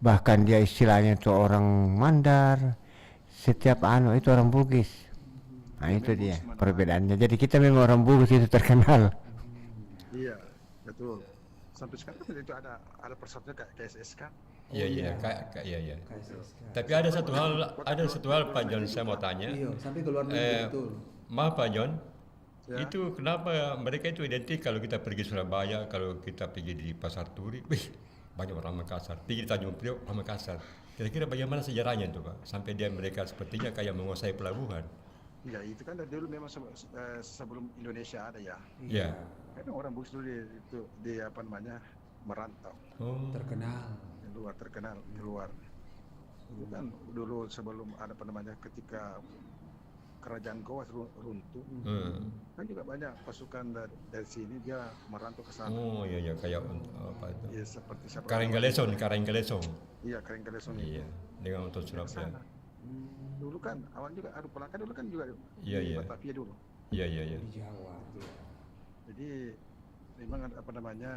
Bahkan dia istilahnya itu orang Mandar. Setiap itu orang Bugis. Nah itu dia perbedaannya. Jadi kita memang orang Bugis itu terkenal. iya, betul. Sampai sekarang kan itu ada persatuan kayak KSS kan. Iya, iya. KSSK. Tapi ada satu hal Pak John saya mau tanya. Iya, sampai ke luar negeri betul. Maaf Pak John, Ya. itu kenapa mereka itu identik kalau kita pergi Surabaya, kalau kita pergi di Pasar Turi, banyak orang Makassar. Pergi di Tanjung Priok, orang Makassar. Kira-kira bagaimana sejarahnya itu Pak? Sampai dia mereka sepertinya kayak menguasai pelabuhan. Ya itu kan dari dulu memang sebelum Indonesia ada ya. Iya. Karena orang Bugis dulu di apa namanya merantau Oh. Terkenal. terkenal keluar. Itu kan dulu sebelum ada apa namanya ketika kerajaan Goa runtuh, kan juga banyak pasukan dari sini dia merantau ke sana. Oh iya kayak apa itu? Ya seperti siapa? Karenggaleson. Iya, Karenggaleson itu. Iya, dengan untuk Ke Surabaya. sana. Dulu kan awal juga Pelaka dulu kan juga Iya, di iya. Batavia dulu. Iya. Di Jawa. Iya. Jadi memang apa namanya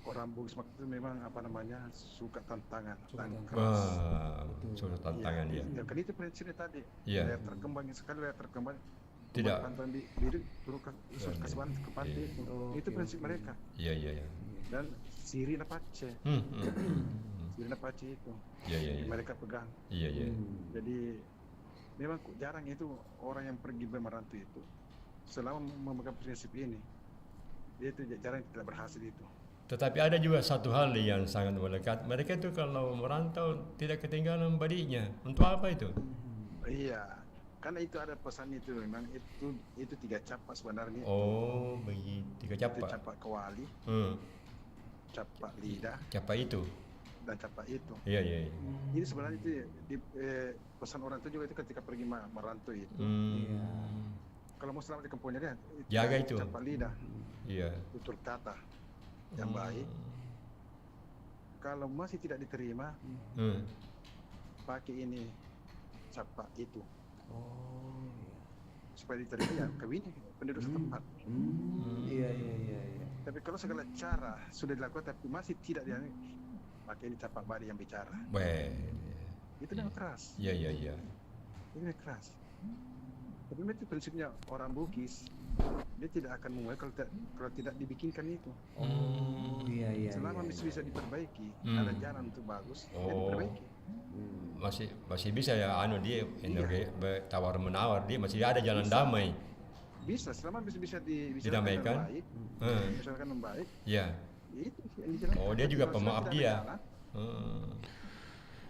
orang Bugis itu memang apa namanya suka tantangan, keras. Wah, sudah tantangan ya. Ya kan itu prinsipnya tadi. Iya. Wilayah terkembang sekali wilayah terkembang. Tidak. Pantai diri turun ke Seban ke pantai itu. Itu prinsip mereka. Iya. Dan siri napace. Siri napace itu. Iya. Mereka pegang. Iya. Jadi memang jarang itu orang yang pergi merantau itu selama memegang prinsip ini. Dia itu jarang tidak berhasil itu. Tetapi ada juga satu hal yang sangat melekat. Mereka itu kalau merantau tidak ketinggalan badinya. Untuk apa itu? Iya, karena itu ada pesan itu memang itu 3 capak sebenarnya. Oh, begitu. 3 Itu capak. capak kewali, capak lidah, Capak itu. dan capak itu. Iya. Jadi sebenarnya itu pesan orang itu juga itu ketika pergi merantau itu. Kalau mau selamat di kampungnya dia Jaga itu. capak lidah, Iya. tutur kata yang baik. Kalau masih tidak diterima, pakai ini capak itu supaya diterima ya kawin penduduk setempat. Iya. Tapi kalau segala cara sudah dilakukan tapi masih tidak pakai ini capak badi yang bicara. Itu memang keras. Iya. Ini memang keras. Tapi itu prinsipnya orang Bugis. Dia tidak akan memulai kalau tidak dibikinkan itu. Iya. Selama masih bisa diperbaiki, ada jalan untuk bagus, ya diperbaiki. masih bisa ya dia energi tawar menawar, dia masih ada jalan damai. Bisa selama bisa Didamaikan. baik, misalkan membaik. Ya. Itu yang dijalankan. Oh, dia juga Kalau pemaaf tidak ada dia. jalan,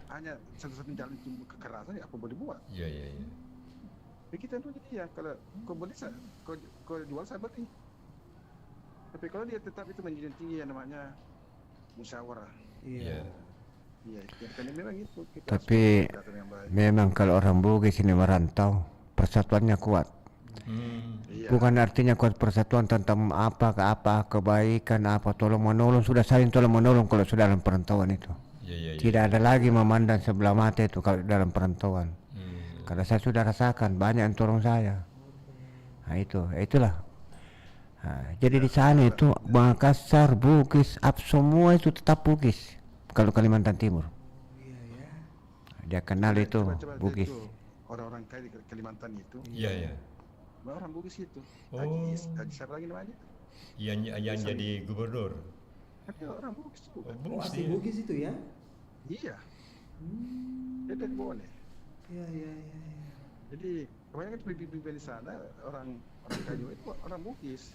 hanya satu-satunya jalan itu kekerasan, ya apa boleh buat. Iya. Begitu itu jadi ya, kalau kau beli kau jual saya beli. Tapi kalau dia tetap itu menjunjung tinggi yang namanya musyawarah. Iya. Iya, karena memang itu. Tapi memang kalau orang Bugis ini merantau, persatuannya kuat. Iya. Bukan artinya kuat persatuan tentang apa ke apa, kebaikan apa, tolong menolong, sudah saling tolong menolong kalau sudah dalam perantauan itu. Iya. Tidak ada lagi memandang sebelah mata itu kalau dalam perantauan. Karena saya sudah rasakan banyak yang tolong saya. Nah itulah. Nah, jadi di sana itu Makassar, Bugis, semua itu tetap Bugis. Kalau Kalimantan Timur. Dia kenal itu Coba Bugis. itu, orang-orang kaya di Kalimantan itu. Iya. Orang Bugis itu. Oh. Haji siapa lagi namanya? Yang jadi gubernur. Ada orang Bugis juga. Bugis Asli dia. Bugis itu ya? Iya. Dia dari boleh. Iya. Jadi kebanyakan pemimpin di sana orang kaya itu orang Bugis.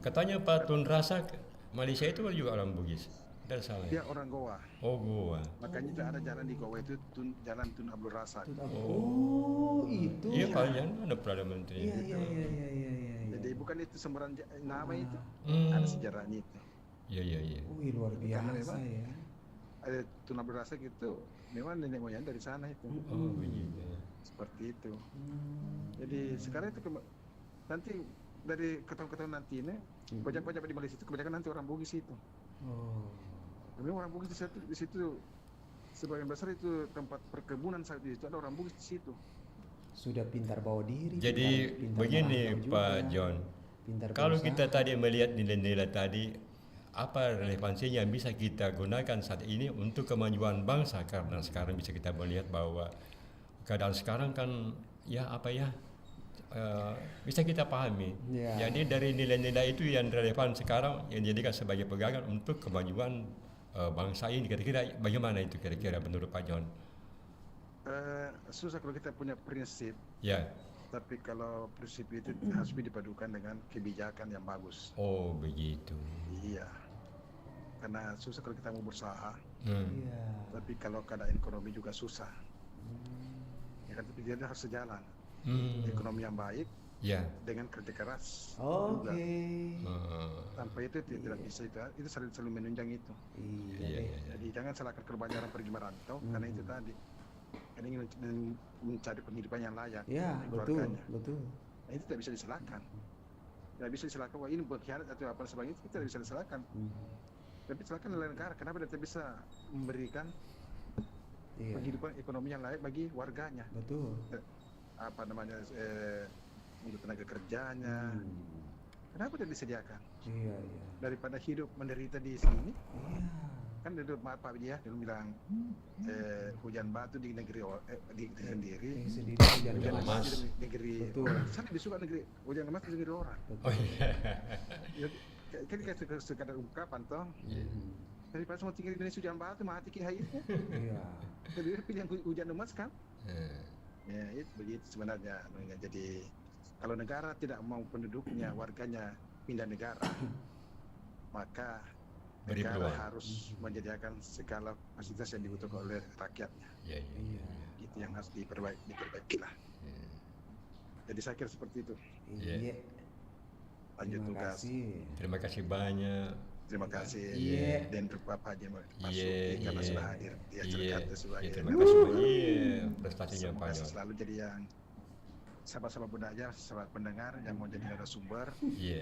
Katanya Pak Tun Razak Malaysia itu juga orang Bugis. Tidak salah Dia ya? orang Goa. Oh, Goa. Makanya itu ada jalan di Goa itu jalan Tun Abdul Razak. Oh, itu. Iya, kalian ada Perdana Menteri. Iya. Jadi bukan itu sembarang nama itu. Hmm. Ada sejarahnya itu. Iya. Wih, luar biasa memang- ya. Ada Tun Abdul Razak itu memang nenek moyang dari sana itu. Oh, begitu. Seperti itu. Jadi sekarang itu nanti dari ketahun-ketahun nanti ini pajak-pajak di Malaysia itu kebanyakan nanti orang Bugis itu. Oh. Memang orang Bugis di situ sebagian besar itu tempat perkebunan sawit di situ ada orang Bugis di situ. Sudah pintar bawa diri. Jadi pintar begini merantau juga. Pak John, Pintar kalau berusaha. kita tadi melihat nilai-nilai tadi, apa relevansinya yang bisa kita gunakan saat ini untuk kemajuan bangsa? Karena sekarang bisa kita melihat bahwa keadaan sekarang kan bisa kita pahami. Ya. Jadi dari nilai-nilai itu yang relevan sekarang yang dijadikan sebagai pegangan untuk kemajuan bangsa ini, kira-kira bagaimana itu kira-kira menurut Pak John? Susah kalau kita punya prinsip, Ya. tapi kalau prinsip itu harus dipadukan dengan kebijakan yang bagus. Oh, begitu. Iya. Karena susah kalau kita mau berusaha, Iya. tapi kalau keadaan ekonomi juga susah. Ya kan, tapi dia harus sejalan. Ekonomi yang baik Ya. dengan kerja keras. Oke. juga. Tanpa itu tidak bisa itu selalu menunjang itu. Iya. Jadi jangan salahkan kebanyakan pergi merantau karena itu tadi. Karena ingin mencari penghidupan yang layak. Ya, untuk betul. keluarganya. Nah, itu tidak bisa disalahkan. Tidak bisa disalahkan wah ini berkhianat atau apa sebagainya, itu tidak bisa disalahkan. Tapi silakan nilai negara, kenapa dia tidak bisa memberikan penghidupan ekonomi yang layak bagi warganya? Betul. Apa namanya untuk tenaga kerjanya? Kenapa tidak disediakan? Iya. Daripada hidup menderita di sini, Iya. kan dulu Pak dia dulu bilang hujan batu di negeri di sendiri, Sendiri hujan jangan emas emas. di negeri Betul. orang. Sana lebih suka negeri hujan emas di negeri orang. Oh iya. Ya, kan kayak sekadar ungkapan toh. Daripada semua tinggal di Indonesia hujan batu mati airnya. Iya. Lebih pilih yang hujan emas kan? Ya itu begitu sebenarnya. Jadi kalau negara tidak mau penduduknya, warganya pindah negara, maka Beri negara peluang. harus menyediakan segala fasilitas yang dibutuhkan oleh rakyatnya. Iya. Itu yang harus diperbaiki lah. Jadi saya kira seperti itu. Iya. Lanjut Terima tugas. kasih. Terima kasih banyak. Terima kasih. Iya. Dan Pak Haji Masuki Iya. karena sudah hadir di acara Iya. kita sebagai Terima kasih banyak. Iya, prestasinya Pak semoga John. selalu jadi yang sahabat-sahabat budaya, sahabat pendengar yang mau jadi narasumber Iya.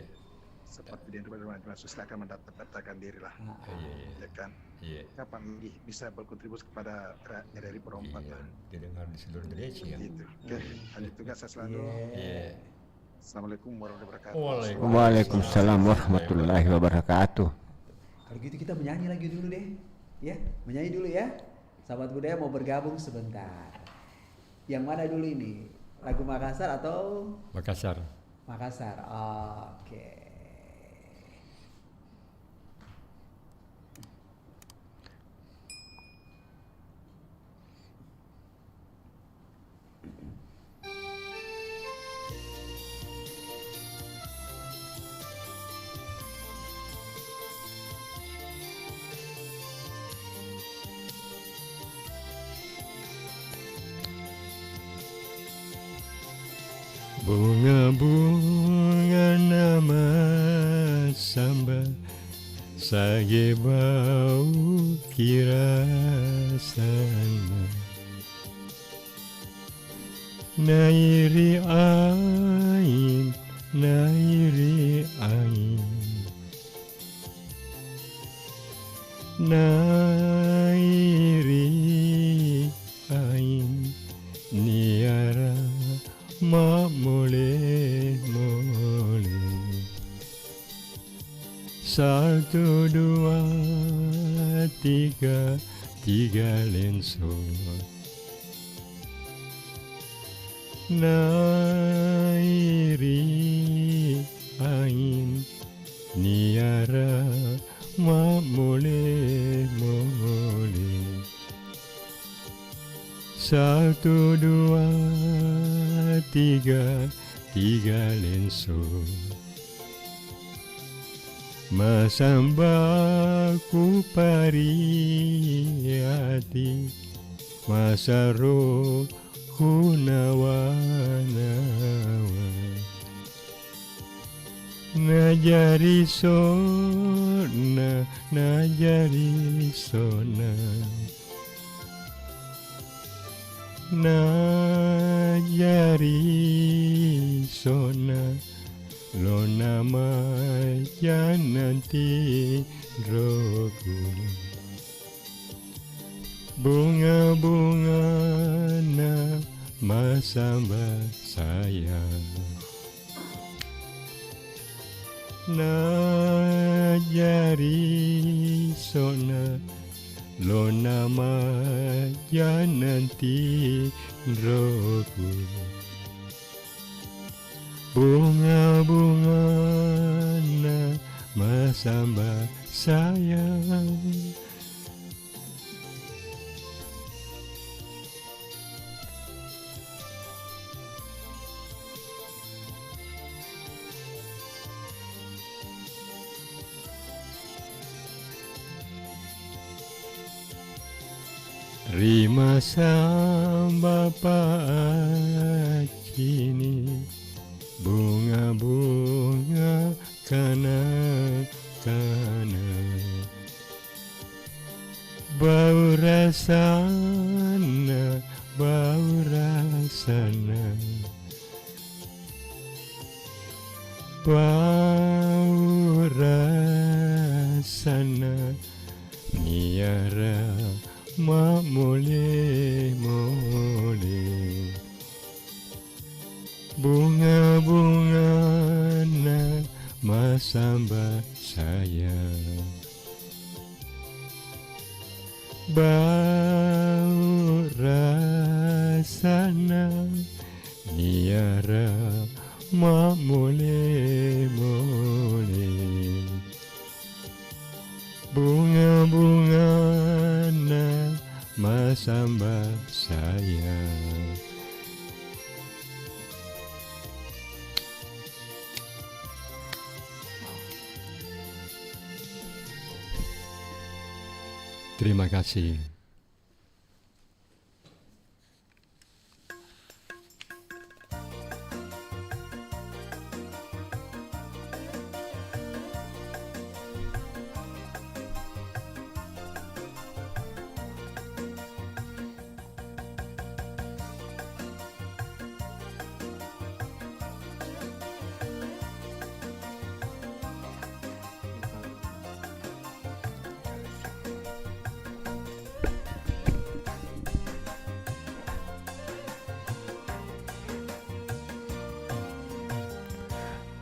seperti di Indonesia sudah akan mendaftarkan diri lah, Iya. ya kan? Iya. Kapan lagi bisa berkontribusi kepada dari perempuan Iya. lah, Didengar di seluruh Indonesia. gitu. Oke, lanjut tugas saya selalu. Iya. Assalamualaikum warahmatullahi wabarakatuh. Waalaikumsalam warahmatullahi wabarakatuh. Kalau gitu kita menyanyi lagi dulu deh. Ya, menyanyi dulu ya. Sahabat budaya mau bergabung sebentar. Yang mana dulu ini? Lagu Makassar atau Makassar. Makassar? Oke. bunga-bunga nama samba sage bau kirasana nairi ain nairi ain niara ma mole satu dua tiga lenso nairi ain niara ma mole satu dua tiga lenso masambaku pariyati masaro kunawa-nawa najari sona najari sona lo nama nanti roku bunga-bunga nama samba saya najari sona lo nama nanti roku bunga-bunga nama samba saya Rima samba kini bunga-bunga kana bau rasana niara ma mole bunga-bunga nama samba saya bau rasana niara ma mole bunga-bunga nama samba saya terima kasih.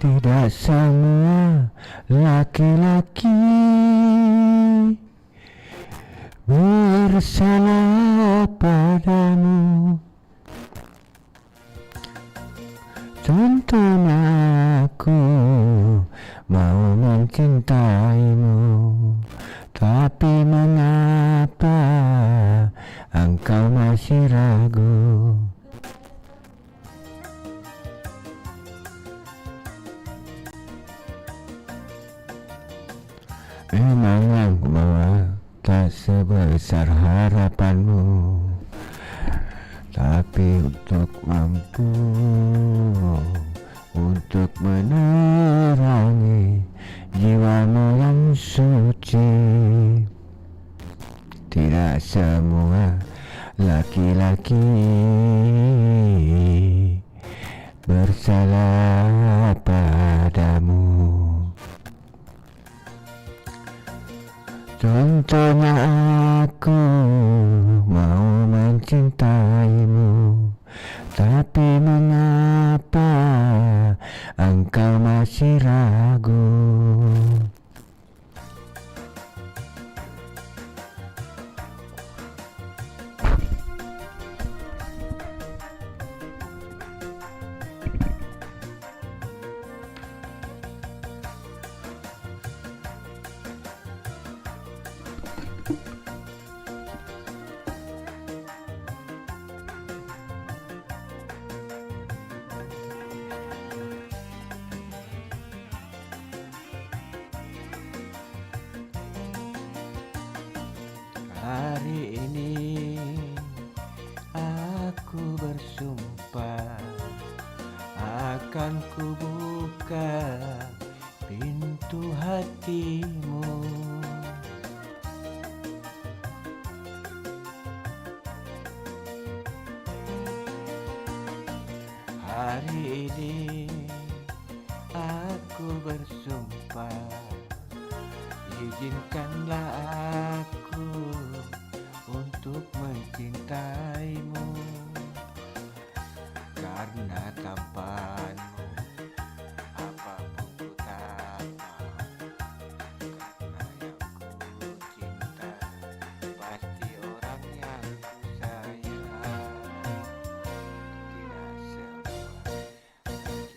Tidak semua laki-laki bersalah padamu. Tentunya aku mau mencintaimu, tapi mengapa engkau masih ragu? Memang aku tak sebesar harapanmu. tapi untuk mampu untuk menerangi jiwamu yang suci. Tidak semua laki-laki bersalah padamu. Contohnya aku mau mencintaimu, tapi mengapa engkau masih ragu? Hari ini aku bersumpah akan kubuka pintu hatimu. Hari ini aku bersumpah, izinkanlah aku untuk mencintaimu, karena tanpamu apapun ku tak mau. Karena yang ku cinta pasti orang yang ku sayang. Tidak semua laki-laki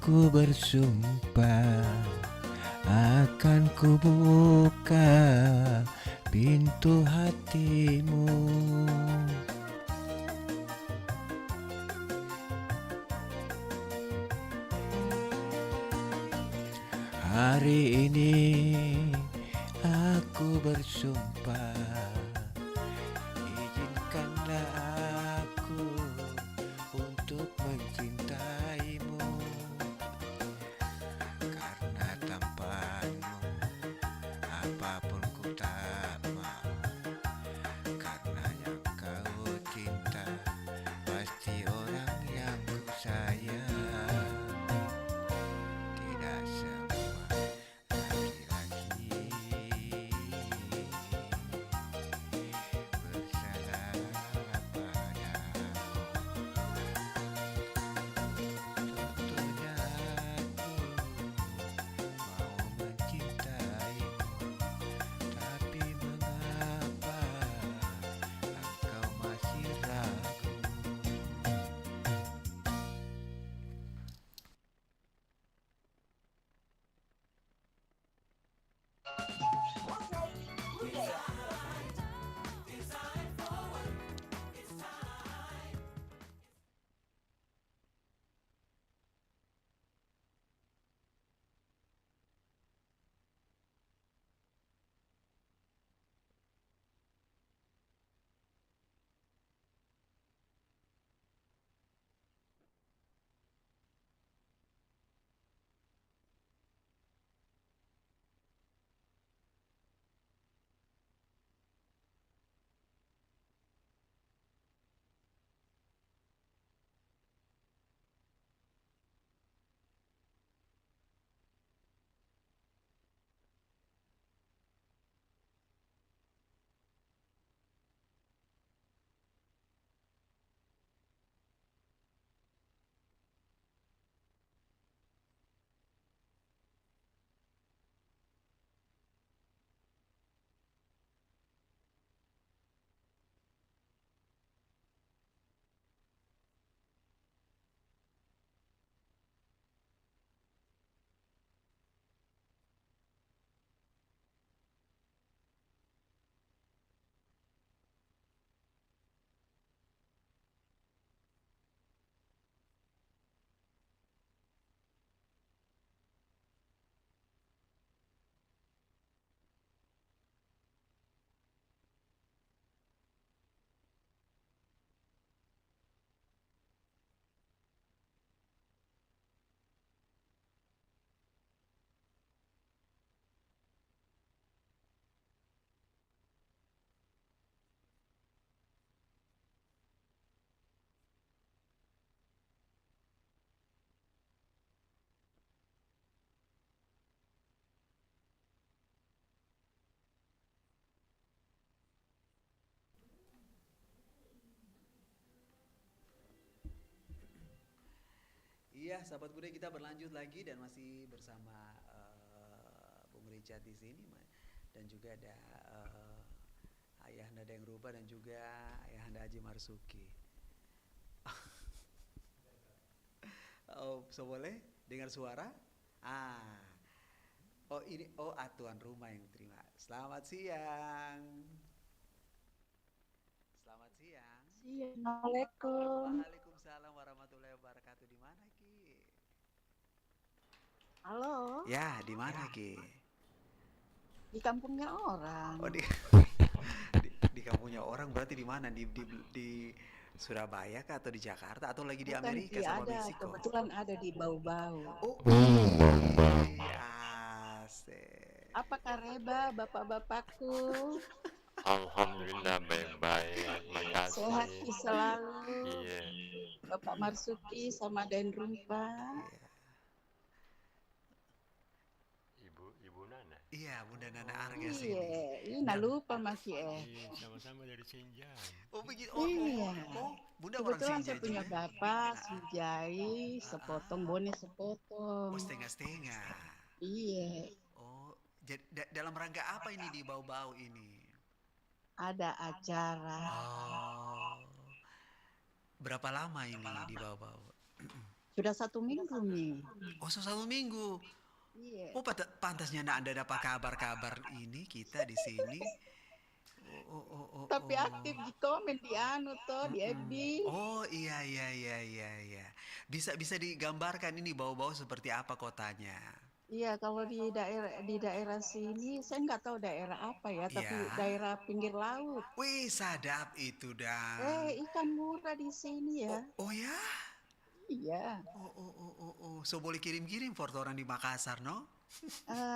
ku bersumpah akan kubuka pintu hatimu. Hari ini aku bersumpah, izinkanlah aku untuk mencintaimu, karena tanpamu apapun ku tak mau. Karena yang kau cinta pasti orang yang ku sayang. Tidak semua laki-laki sahabat budaya, kita berlanjut lagi dan masih bersama Bung Richard di sini dan juga ada Ayahanda Deng Rupa dan juga Ayahanda Haji Marsuki. Oh, so boleh dengar suara? Oh ini, tuan rumah yang terima. Selamat siang. Selamat siang. Assalamualaikum. Waalaikumsalam warahmatullahi wabarakatuh. Di mana Ki? Halo. Ya, di mana Ki? Di kampungnya orang. Oh di kampungnya orang berarti di mana? Di Surabaya kah atau di Jakarta atau lagi di Bukan, Amerika iya, sama ada. Meksiko? Kebetulan ada di Bau-Bau. Oh, asik. Apa kareba bapak-bapakku? Alhamdulillah baik-baik, makasih. Sehat selalu. Iya. Bapak Marsuki sama Den Rumpa. Ibu Nana. Iya, Bunda Nana Arga sini. Iya, ini lupa masih Iya, sama-sama dari Sinjai. Oh begitu. Iya. Bunda orang Kebetulan saya Sinjai punya juga. bapak, Sujai, sepotong, bone sepotong. Oh, setengah-setengah. Iya, Oh, jadi dalam rangka apa ini di Bau-Bau ini? ada acara. Oh. Berapa lama ini di Bau-Bau? Sudah 1 minggu nih. Oh, 1 minggu. Iya. Oh, pantasnya Anda dapat kabar-kabar ini kita di sini. Oh. Tapi aktif di komen di di FB. Oh, iya. Bisa digambarkan ini Bau-Bau seperti apa kotanya? Iya, kalau di daerah sini saya nggak tahu daerah apa ya, tapi Iya. daerah pinggir laut. Wih, sadap itu dah. Ikan murah di sini ya. Oh ya? Iya. Oh. So boleh kirim-kirim foto orang di Makassar, no?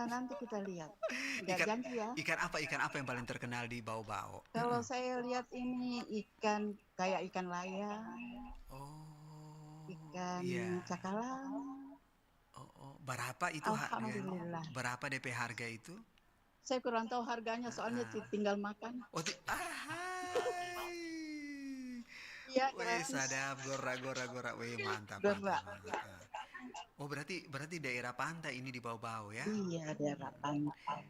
Nanti kita lihat. Nggak janji ya. Ikan apa yang paling terkenal di Bau-Bau? Kalau saya lihat ini ikan kayak ikan layang, Oh. ikan Iya. cakalang. Oh. Berapa itu harga? Alhamdulillah. Berapa DP harga itu? Saya kurang tahu harganya, soalnya tinggal makan. Oh, Iya, wih, gratis. sadap, gora. Wih, mantap. Gora. Oh, berarti daerah pantai ini di Bau-Bau ya? Iya, daerah pantai.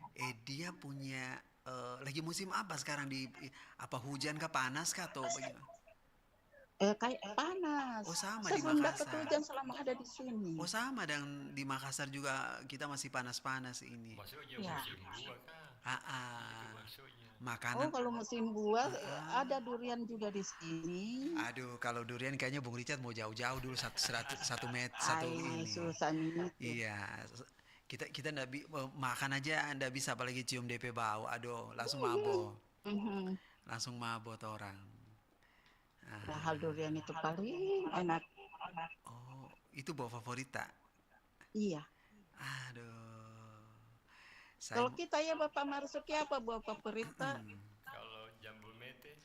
Dia punya lagi musim apa sekarang apa hujan kah, panas kah atau bagaimana? Kayak panas. Oh, sama Saya di belum dapat Makassar. hujan selama ada di sini. Oh, sama dan di Makassar juga kita masih panas-panas ini. Maksudnya Ya. musim buah kah? Maksudnya. Makanan. Kalau musim buah ada durian juga di sini. Aduh, kalau durian kayaknya Bung Richard mau jauh-jauh dulu satu Ini ini. susah nih. Iya, kita makan aja Anda bisa, apalagi cium DP bau. Aduh, langsung mabok. Langsung mabok orang. Hal durian itu paling enak. Oh, itu buah favorit tak? Iya. Aduh. Kalau kita ya Bapak Marsuki apa buah favorit? Kalau jambu mete,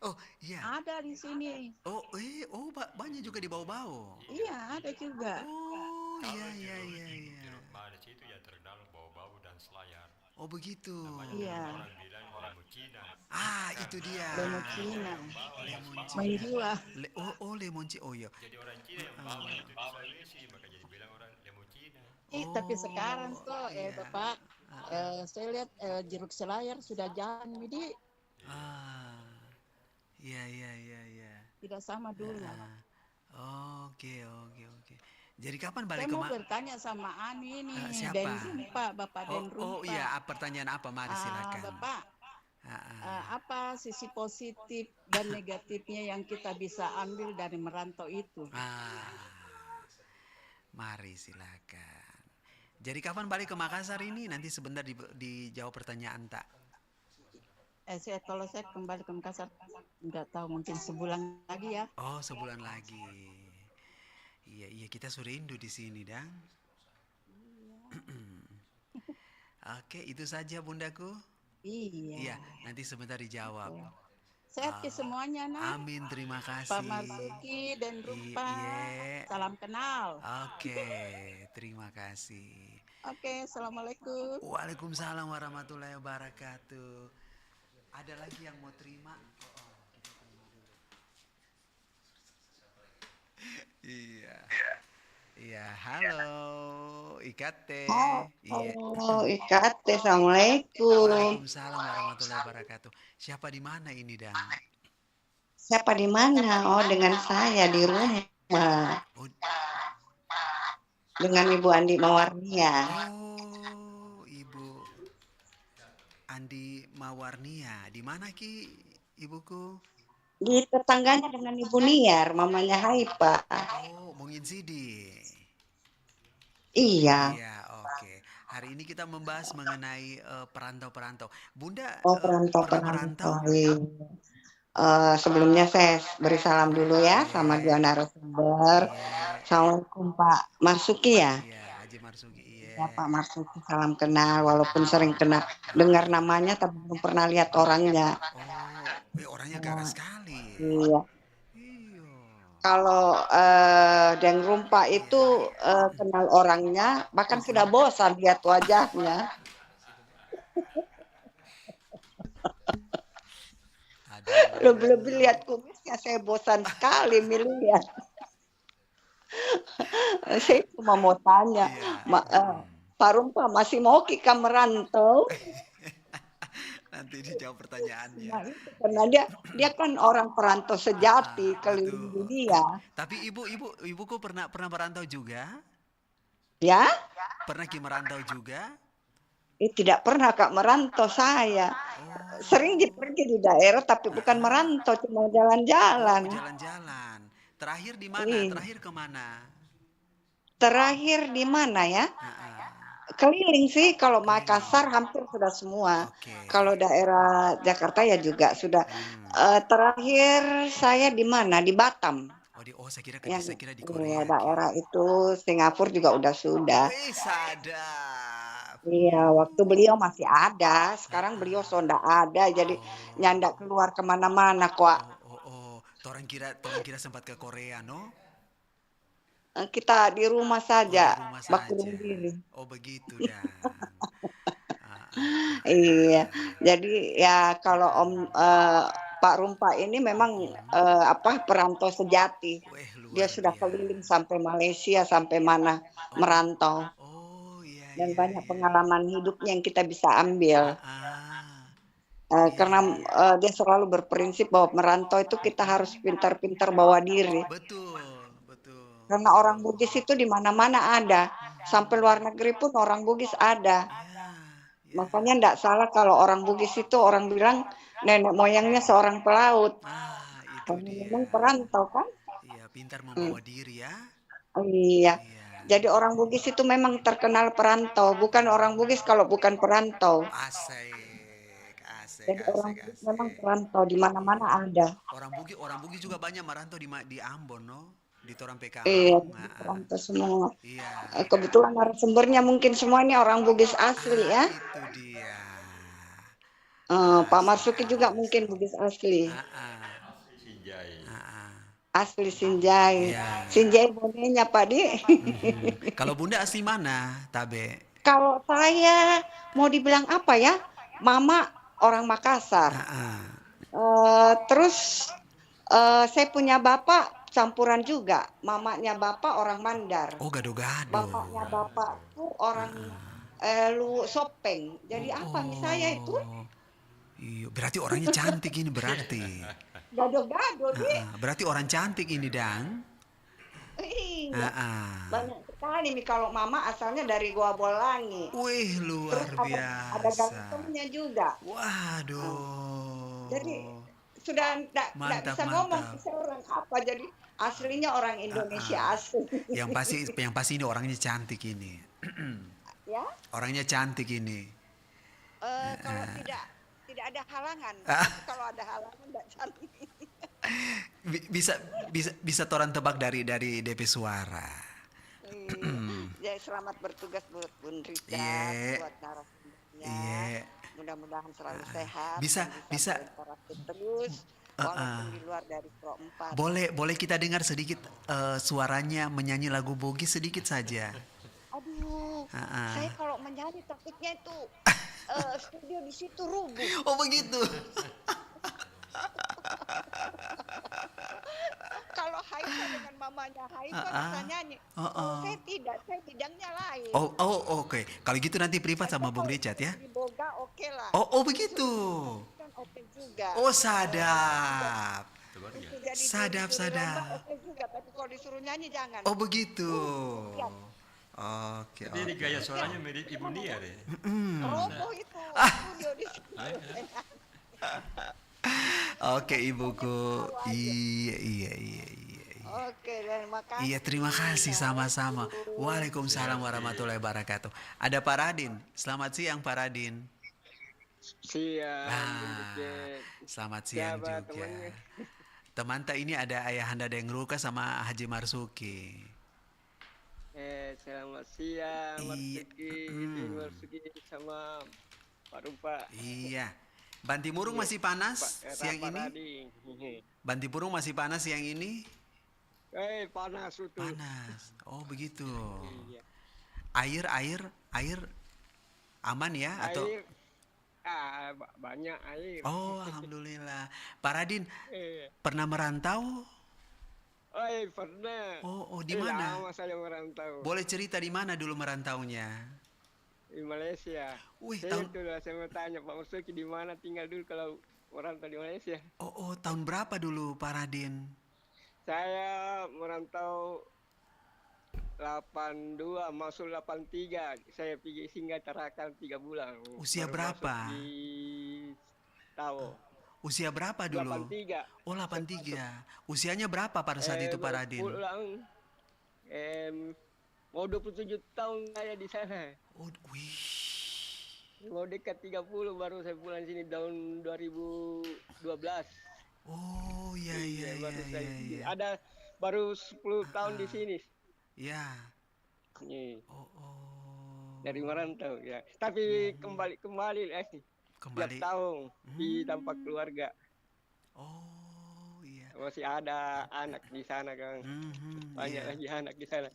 Oh, iya. Ada di sini. Oh, banyak juga di Bau-Bau. Iya, ada juga. Oh, iya. jeruk manis itu ya terkenal bau-bau dan selayar. Oh, begitu. Iya. Orang bilang lemu Cina. Itu dia. Lemon Cina. Lemon Menjual. lemon Cina. Oh, iya. Jadi orang Cina yang bawa itu di Sulawesi, maka jadi bilang orang lemu Cina. Tapi sekarang tuh Bapak, saya lihat jeruk selayar sudah jalan, jadi Iya. tidak sama dulu. Oke. Jadi kapan balik Saya mau bertanya sama Ani nih, siapa? Den Rumpa, Bapak Den Rumpa. Oh iya, pertanyaan apa? Mari silakan. Bapak, apa sisi positif dan negatifnya yang kita bisa ambil dari merantau itu? Mari silakan. Jadi kapan balik ke Makassar ini? Nanti sebentar dijawab pertanyaan tak. Kalau saya kembali ke Makassar, nggak tahu, mungkin sebulan lagi ya. Oh, sebulan lagi. Iya, kita rindu di sini, Dang. Oke, itu saja Bundaku. Iya, nanti sebentar dijawab. Sehat ke semuanya, Nak. Amin, terima kasih. Pak Marsuki dan Rumpa. Iya. Salam kenal. Oke, terima kasih. Oke, Assalamualaikum. Waalaikumsalam warahmatullahi wabarakatuh. Ada lagi yang mau terima? Iya. Iya, halo Ikate. Iya. Halo, IKT, Assalamualaikum. Waalaikumsalam warahmatullahi wabarakatuh. Siapa di mana ini, Dang? Siapa di mana? Oh, dengan saya di rumah. Oh, Dengan Ibu Andi Mawarnia. oh, Ibu Andi Mawarnia. Di mana Ki, Ibuku? Di tetangganya dengan Ibu Niar, mamanya Haipa. Oh, Mungin Sidi. Iya. Iya, oke. Hari ini kita membahas mengenai perantau-perantau. Bunda Oh, pernah merantau? perantau-perantau. Iya. Sebelumnya saya beri salam dulu ya sama dua narasumber. Iya, Assalamualaikum Pak Marsuki ya. iya, Haji Marsuki. Ya Iya. Pak Marsuki, salam kenal. Walaupun sering kenal dengar namanya tapi belum pernah lihat orangnya. Oh, orangnya gagah sekali. Iya. Iya. Kalau Deng Rumpa itu kenal orangnya, bahkan sudah bosan lihat wajahnya. Aduh. Lebih-lebih lihat kumisnya saya bosan sekali melihat. Saya cuma mau tanya, Iya. Pak Rumpa masih mau kita merantau? Nanti dijawab pertanyaannya. Nah, itu karena dia kan orang perantau sejati keliling Betul. dunia, Tapi ibuku pernah merantau juga? ya. Pernah Ki merantau juga? Tidak pernah Kak merantau saya. Oh, Sering pergi di daerah tapi bukan merantau, cuma jalan-jalan. jalan-jalan. Terakhir di mana? Iya. Terakhir kemana? Terakhir di mana ya? Keliling sih, kalau Makassar hampir sudah semua. Oke. Kalau daerah Jakarta ya juga sudah. Terakhir saya di mana? Di Batam. Saya kira Yang saya kira di Korea. daerah itu Singapura juga udah sudah. Wih, sadap. Iya, waktu beliau masih ada. Sekarang beliau sudah ada, jadi nyandak keluar kemana-mana kok. Torang kira sempat ke Korea, no? Kita di rumah saja, Di rumah berkurung saja. diri. Oh, begitu dah. Iya, jadi ya kalau Pak Rumpa ini memang perantau sejati. Weh, Dia luar sudah biasa. keliling sampai Malaysia, sampai mana merantau. Oh, iya, Dan iya, banyak iya. pengalaman hidupnya yang kita bisa ambil. Karena dia selalu berprinsip bahwa merantau itu kita harus pintar-pintar bawa diri. Betul, betul. Karena orang Bugis itu di mana-mana ada. Sampai luar negeri pun orang Bugis ada. Makanya tidak salah kalau orang Bugis itu orang bilang nenek moyangnya seorang pelaut. Itu Karena dia. memang perantau kan? Iya, pintar membawa diri ya. Iya. Jadi orang Bugis itu memang terkenal perantau. Bukan orang Bugis kalau bukan perantau. Asik. Jadi orang Bugis memang perantau di mana-mana ada. Orang Bugis juga banyak merantau di Ambon, no? Di Torang PKA. Iya, perantau semua. Iya. Kebetulan narasumbernya mungkin semua ini orang Bugis asli ya. Itu dia. Pak Marsuki juga mungkin Bugis asli. Asli Sinjai. Iya. Sinjai bonenya Pak Di. Kalau Bunda asli mana, Tabe? Kalau saya mau dibilang apa ya? Mama orang Makassar. Terus saya punya bapak campuran juga. Mamanya bapak orang Mandar. Oh, gado-gado. Bapaknya bapak tuh orang Lu Sopeng. Jadi apa nih saya itu? Iya, berarti orangnya cantik ini berarti. Gado-gado nih. Berarti orang cantik ini, Dang. Iya. Banyak sekali nih kalau mama asalnya dari Goa Bolangi. Wih, luar Terus biasa. ada gantengnya juga. Waduh. Jadi sudah tidak bisa ngomong saya orang apa, jadi aslinya orang Indonesia asli. Yang pasti ini orangnya cantik ini. Ya? Orangnya cantik ini. Kalau tidak ada halangan. Kalau ada halangan tidak cantik. Bisa toran tebak dari DP suara. Ya, selamat bertugas buat Bun Richard, buat narasumbernya. Mudah-mudahan selalu sehat. Bisa terus walaupun di luar dari Pro 4. Boleh kita dengar sedikit suaranya menyanyi lagu Bugis sedikit saja. Aduh, saya kalau menyanyi takutnya itu studio di situ rubuh. Oh, begitu. Kalau Haika dengan mamanya Haika Ah, ah. bisa nyanyi. Oh, oh. Saya tidak, saya bidangnya lain. Oke. Kalau gitu nanti privat Saja sama Bung kalau Richard ya. di Boga oke lah. Oh begitu. Kan oke juga. Oh, sadap. Untuk jadi Sadap, juri lomba sadap. oke juga, tapi kalau disuruh nyanyi jangan. Oh, begitu. Iya. Oke. Jadi gaya suaranya mirip Ibu Nia deh. Roboh itu studio di situ. Oke, Ibuku. Iya. Oke, terima kasih. Iya, terima kasih sama-sama. Waalaikumsalam warahmatullahi wabarakatuh. Ada Pak Radin. Selamat siang, Pak Radin. Siang. Selamat siang Siapa juga. temannya? Teman tak ini ada Ayahanda Dengruka sama Haji Marsuki. Selamat siang, Iya. Marsuki sama Pak Rupa. Iya. Bantimurung masih panas siang ini? Bantimurung masih panas siang ini? Panas itu. Panas. Oh, begitu. Iya. Air aman ya atau Air, banyak air. Oh, alhamdulillah. Pak Radin, Eh, pernah merantau? pernah. Oh, di mana? Lama saya merantau. Boleh cerita di mana dulu merantaunya? Di Malaysia. Wih, Saya mau tanya Pak Marsuki di mana tinggal dulu kalau merantau di Malaysia. Oh, tahun berapa dulu Pak Radin? Saya merantau 82 masuk 83. Saya pergi singgah Tarakan 3 bulan. Usia Baru berapa? masuk Di Tao. Usia berapa dulu? 83. Oh, 83. Usianya berapa pada saat itu Pak Radin? Pulang. Mau 27 tahun saya di sana. Oh, wih. Mau dekat 30 baru saya pulang sini tahun 2012. Oh, iya. Baru saya ada baru 10 tahun di sini. Ya. Nih. Oh. Dari merantau ya. Tapi kembali tiap tahun di tempat keluarga. Oh, iya. Masih ada anak di sana kan. Banyak iya. lagi anak di sana.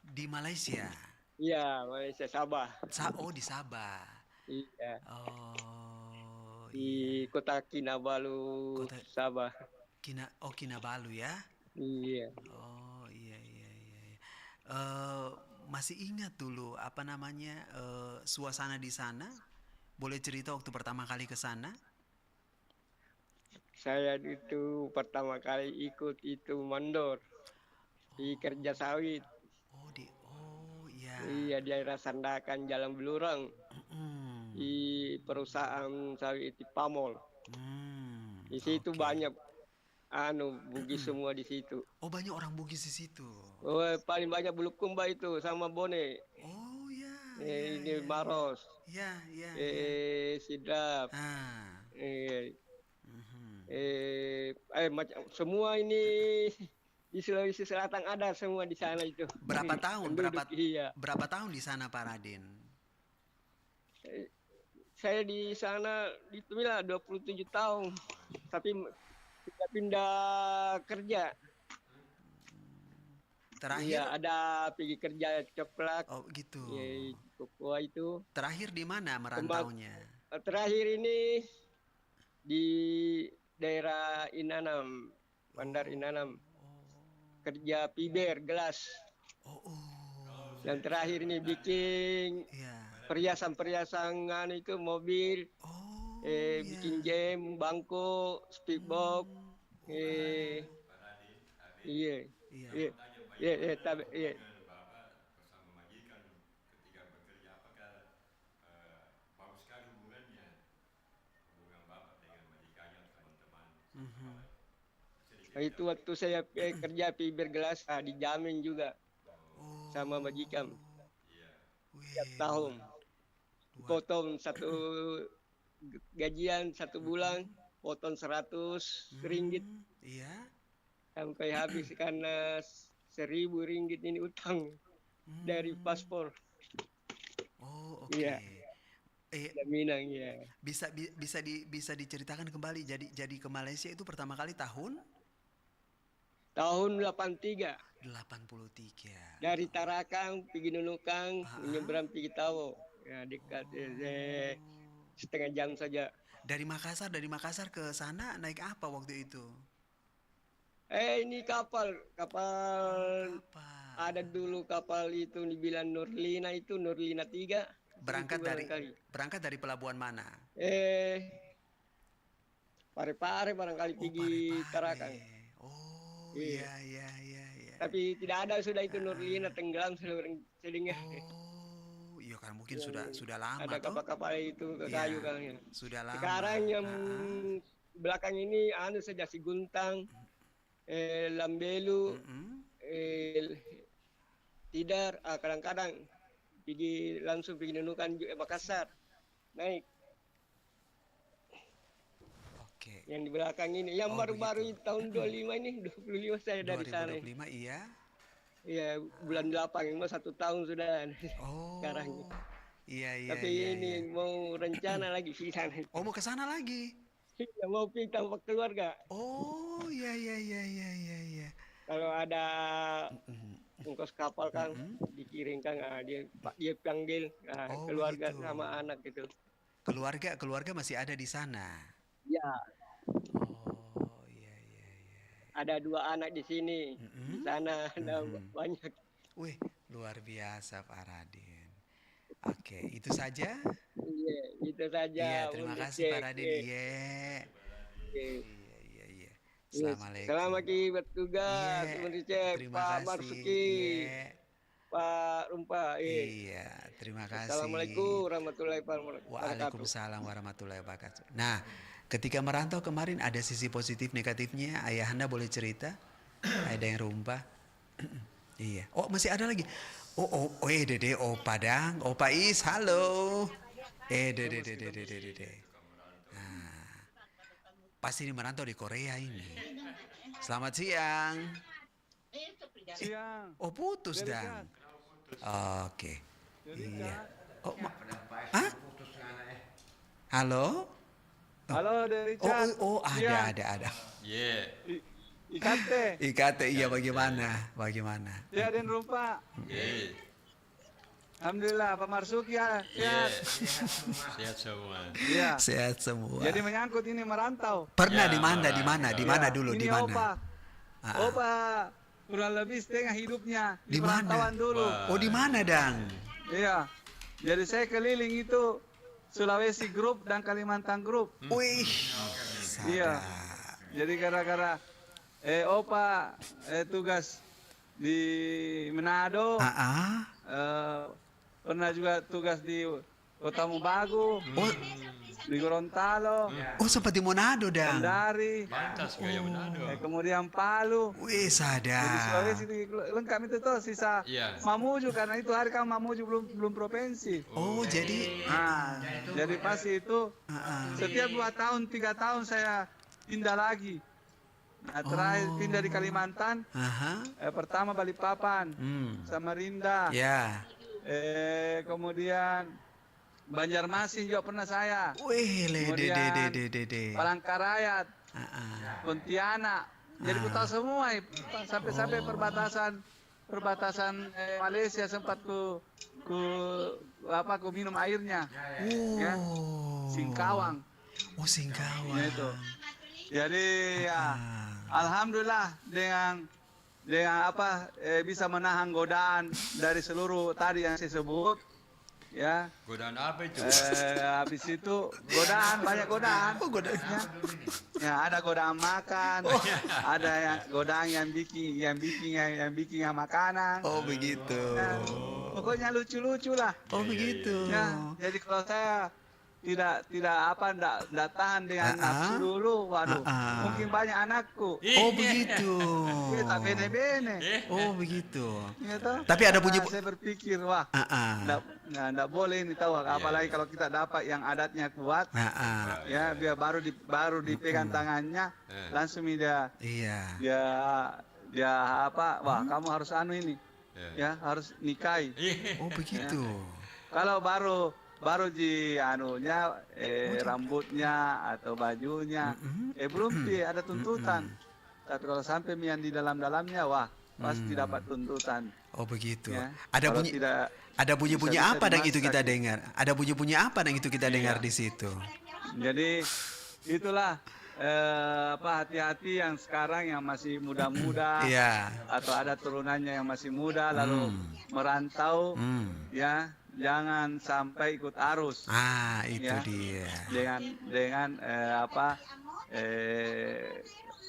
Di Malaysia. Iya, Malaysia Sabah. Di Sabah. Iya. Oh. Di kota Kinabalu, Sabah. Kinabalu ya. Iya. Oh, iya. Masih ingat dulu apa namanya suasana di sana? Boleh cerita waktu pertama kali ke sana? Saya itu pertama kali ikut itu mandor di kerja sawit. Iya, di daerah Sandakan, Jalan Belurang. Di perusahaan sawit di Pamol. Di situ banyak Bugis semua di situ. Oh, banyak orang Bugis di situ. Oh, paling banyak Bulukumba itu sama Bone. Oh, ya. Ini Maros. Ya. Sidrap. Semua ini di Sulawesi Selatan ada semua di sana itu. Berapa tahun? Iya. Berapa tahun di sana Pak Radin? Saya di sana itulah 27 tahun. Tapi pindah kerja. Terakhir? Iya, ada pergi kerja coklat. Oh, gitu. Ya, Papua itu. Terakhir di mana merantaunya? Terakhir ini di daerah Inanam, Bandar Inanam. Kerja piber gelas. Dan terakhir ini bikin perhiasan-perhiasan itu mobil. Bikin jam, bangku, speedbox. Iya. Itu waktu saya kerja piber gelas dijamin juga sama majikan. Tiap tahun potong satu gajian 1 bulan, potong 100 ringgit. Iya. Sampai habis karena 1.000 ringgit ini utang dari paspor. Oh, oke. Iya. Minang ya. Bisa diceritakan kembali jadi ke Malaysia itu pertama kali tahun 83. 83. Dari Tarakan pergi Nunukang, menyeberang pergi Tao. Ya, dekat setengah jam saja. Dari Makassar ke sana naik apa waktu itu? Ini kapal ada dulu kapal itu dibilang Nurlina 3. Berangkat dari pelabuhan mana? Parepare barangkali pergi Tarakan. Oh, iya. Tapi tidak ada sudah itu Nurlina tenggelam sedengar. Oh, iya kan mungkin sudah lama ada kapal-kapal itu ke kayu kan ya. Sudah lama. Sekarang yang belakang ini saja si Guntang, Lambelu, Tidar, kadang-kadang langsung pergi Nunukan Makassar naik. Oke. Yang di belakang ini, yang baru-baru tahun 25 ini, 25 saya dari sana. 2025 iya. Iya, bulan 8 ini 1 tahun sudah. Sekarang. Iya. Tapi ini mau rencana lagi di sana. Oh, mau ke sana lagi? Iya, mau pergi tanpa keluarga. Oh, iya. Kalau ada ongkos kapal kan dikirimkan, dia panggil keluarga begitu. sama anak gitu. Keluarga masih ada di sana. Ya. Oh, iya. Ada 2 anak di sini, di sana ada banyak. Wih, luar biasa Pak Radin. Oke, itu saja. Iya, itu saja. Iya, terima kasih Pak Radin. Iya. Assalamualaikum. Selamat bertugas, terima Pak kasih. Marsuki, Pak Rumpa. Iya, terima kasih. Assalamualaikum warahmatullahi wabarakatuh. Waalaikumsalam warahmatullahi wabarakatuh. Nah, ketika merantau kemarin ada sisi positif negatifnya. Ayahanda boleh cerita? Ada yang Rumpa? Iya. Oh, masih ada lagi. Dede, Opa Dang, Opa Is, halo. Dede. Nah, pasti ini merantau di Korea ini. Selamat siang. Siang. Oh, putus Dang. Oke. Iya. Oh, halo? Halo, dari Chan. Ada. Yeah. IKT, iya bagaimana? Ya, Den Rumpa. Alhamdulillah, Pak Marsuki ya. Sehat semua. Iya. Sehat semua. Jadi menyangkut ini merantau. Pernah di mana dulu? Ini Di mana? Opa, kurang lebih setengah hidupnya Di mana? perantauan dulu. Oh, di mana, Dang? Iya. Jadi saya keliling itu Sulawesi Group dan Kalimantan Group. Wih. Iya. Jadi gara-gara Opa tugas di Manado. Pernah juga tugas di Kota Mubagu. Di Gorontalo. Oh, sempat di Manado, Dang. Kendari. Pantas gaya Manado. Kemudian Palu. Wih, sadar. Jadi Sulawesi lengkap itu tuh sisa Mamuju, karena itu hari kan Mamuju belum provinsi. Oh, jadi jadi pasti itu setiap 2 tahun 3 tahun saya pindah lagi. Nah, terakhir pindah di Kalimantan. Pertama Balikpapan, Samarinda. Ya. Kemudian Banjarmasin juga pernah saya. Wih, Kemudian Palangkaraya, Pontianak. Jadi ku tahu semua, sampai perbatasan Malaysia sempat ku minum airnya. Ya. Singkawang. Oh, Singkawang. Ya, itu. Jadi ya alhamdulillah dengan bisa menahan godaan dari seluruh tadi yang saya sebut. Ya. Godaan apa itu? Habis itu banyak godaan. Ya, ada godaan makan, ada yang godaan yang bikin makanan. Oh, begitu. Ya, pokoknya lucu-lucu lah. Oh, begitu. Ya, jadi kalau saya tidak tahan dengan nafsu dulu, waduh, mungkin banyak anakku. Oh, begitu. Kita bene-bene. Oh, begitu. Gitu. Tapi ada bunyi. Saya berpikir, wah, nggak boleh ini tahu, apalagi kalau kita dapat yang adatnya kuat, ya biar baru dipegang tangannya, langsung dia wah, kamu harus ini, ya harus nikahi. Oh, begitu. Kalau baru rambutnya atau bajunya, belum ada tuntutan. Tapi kalau sampai yang di dalamnya, wah, pasti dapat tuntutan. Oh, begitu. Ya. Ada bunyi-bunyi apa yang itu kita dengar? Ada bunyi-bunyi apa yang itu kita dengar di situ? Jadi itulah hati-hati yang sekarang yang masih muda-muda Iya. atau ada turunannya yang masih muda lalu merantau, ya jangan sampai ikut arus. Itu ya. dia. Dengan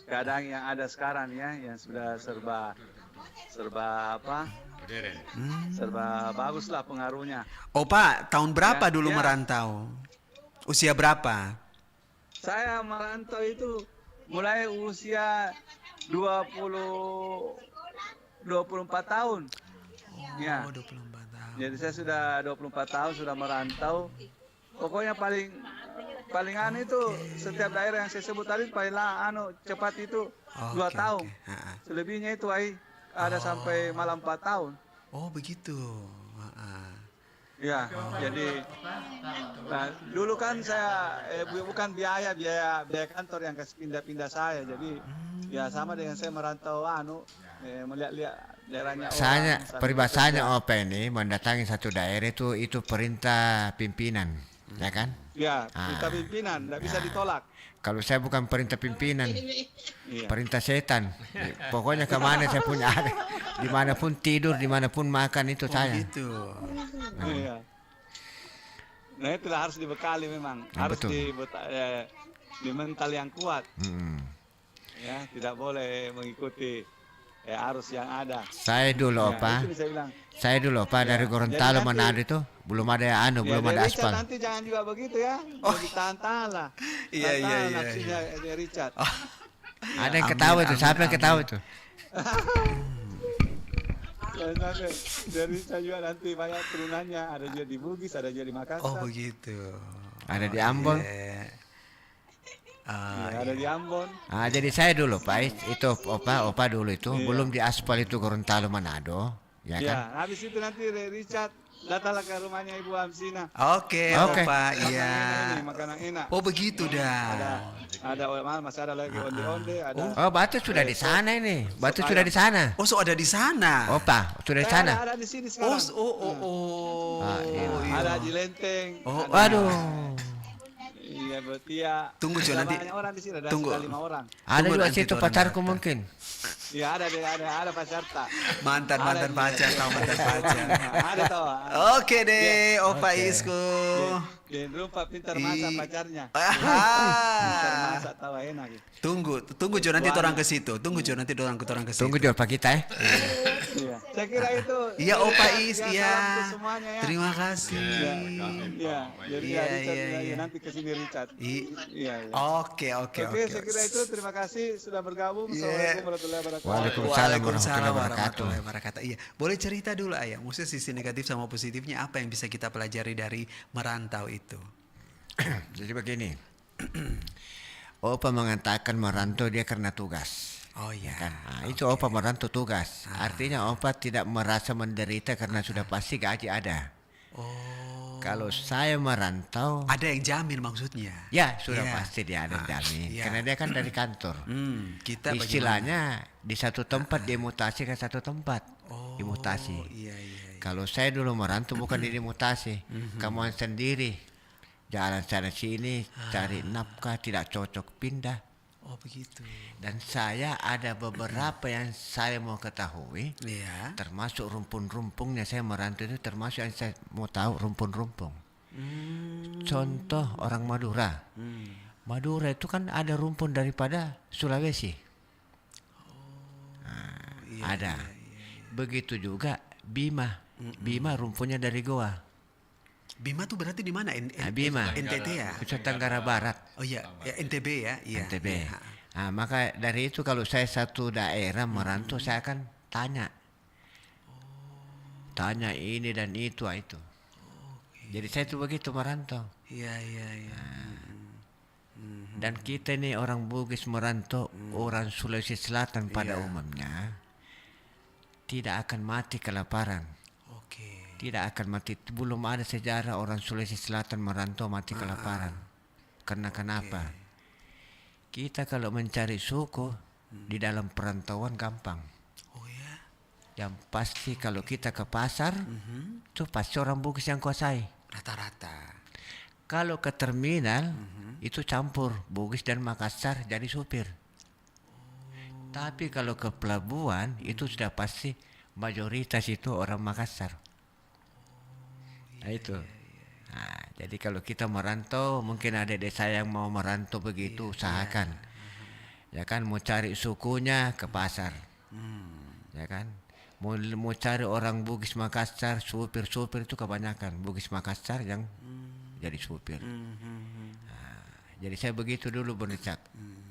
keadaan yang ada sekarang ya, yang sudah serba serba bagus lah pengaruhnya. Pak, tahun berapa Ya, dulu ya. merantau? Usia berapa? Saya merantau itu mulai usia 24 tahun. Ya. 24 tahun. Jadi saya sudah 24 tahun sudah merantau. Pokoknya paling itu setiap daerah yang saya sebut tadi paling cepat itu 2 tahun. Selebihnya itu ada sampai malam 4 tahun. Oh, begitu. Ya, jadi dulu kan saya bukan biaya kantor yang kasih pindah-pindah saya. Jadi ya sama dengan saya merantau melihat-lihat daerahnya Saya orang. peribahasanya ini mendatangi satu daerah itu perintah pimpinan, ya kan? Ya, perintah pimpinan tidak bisa ditolak. Kalau saya bukan perintah pimpinan, Iya. perintah setan. Pokoknya kemana saya punya ada, dimanapun tidur, dimanapun makan itu saya. Gitu. Iya. Nah itulah harus dibekali memang, harus betul. di mental yang kuat. Mm. Ya, tidak boleh mengikuti arus yang ada. Saya dulu Ya, itu bisa bilang. Saya dulu dari Gorontalo Manado itu belum ada belum ada Richard aspal. nanti jangan juga begitu ya. Jadi tahan-tahan lah. Iya. Nafsunya Richard. Ada yang ketawa itu, siapa yang ketawa itu? Nanti dari saya juga nanti banyak turunannya, ada juga di Bugis, ada juga di Makassar. Oh, begitu. Ada di Ambon. Ada di Ambon. Jadi saya dulu Pak, itu opa dulu itu belum di aspal itu Gorontalo Manado, ya kan? Ya, habis itu nanti Richard datanglah ke rumahnya Ibu Hamsina. Oke. Pak, iya. Makanan enak. Oh, begitu dah. Ada masih ada lagi onde-onde, ada. Oh, Batu sudah di sana ini. Batu sudah di sana. Oh, ada di sana. Opa, sudah di sana. Ada di sini sekarang. Ada di Lenteng. Oh, waduh. Iya, Betia. Tunggu Jo, nanti. Banyak orang di sini, ada Tunggu. 5 orang. Ada juga nanti situ orang pacarku datang. mungkin. Iya, ada pacar tak. Mantan pacar, mantan pacar. Ada toh. Oke deh, Opa Isku. Dia lupa pintar masak pacarnya. Pintar masak tahu enak. Tunggu Jo, nanti orang ke situ. Tunggu Jo, nanti orang ke situ. Tunggu Jo Pak kita ya. Iya. Saya kira itu. Iya, Opa Is, salam iya. untuk semuanya ya. Terima kasih. Iya. Jadi Iya, Richard iya. nanti ke sini Richard. Iya. Oke. Oke, saya kira itu. Terima kasih sudah bergabung. Assalamualaikum warahmatullahi wabarakatuh. Waalaikumsalam warahmatullahi wabarakatuh. Iya, boleh cerita dulu Ayah. Maksudnya sisi negatif sama positifnya apa yang bisa kita pelajari dari merantau itu? Jadi begini. Opa mengatakan merantau dia karena tugas. Oh iya. Kan? Itu Opa merantau tugas. Artinya Opa tidak merasa menderita karena sudah pasti gaji ada. Kalau saya merantau, ada yang jamin maksudnya. Ya, sudah pasti dia ada jamin. Karena dia kan dari kantor. Kita istilahnya di satu tempat dimutasi ke satu tempat. Dimutasi. Iya. Kalau saya dulu merantau bukan dimutasi. Kamu sendiri. Jalan sana sini cari nafkah tidak cocok pindah. Oh, begitu. Dan saya ada beberapa yang saya mau ketahui. Iya. Termasuk rumpun-rumpungnya saya merantau itu termasuk yang saya mau tahu rumpun-rumpung. Contoh orang Madura. Madura itu kan ada rumpun daripada Sulawesi. Ada. Begitu juga Bima. Bima rumpunnya dari Goa. Bima tuh berarti di mana? Bima. NTT ya? Nusa Tenggara Barat. Oh iya, NTB ya? Iya. NTB. Maka dari itu kalau saya satu daerah merantau saya akan tanya. Tanya ini dan itu. Jadi saya tuh begitu merantau. Iya. Dan kita ini orang Bugis merantau, orang Sulawesi Selatan pada umumnya tidak akan mati kelaparan. Tidak akan mati. Belum ada sejarah orang Sulawesi Selatan merantau mati kelaparan. Karena kenapa? Kita kalau mencari suku di dalam perantauan gampang. Yang pasti kalau kita ke pasar, itu pasti orang Bugis yang kuasai. Rata-rata. Kalau ke terminal itu campur Bugis dan Makassar jadi supir. Tapi kalau ke pelabuhan itu sudah pasti mayoritas itu orang Makassar. Nah itu. Nah, jadi kalau kita merantau, mungkin adik-adik saya yang mau merantau begitu, usahakan. Ya kan, mau cari sukunya ke pasar. Ya kan, mau cari orang Bugis Makassar, supir-supir itu kebanyakan Bugis Makassar yang jadi supir. Nah, jadi saya begitu dulu Bung Richard.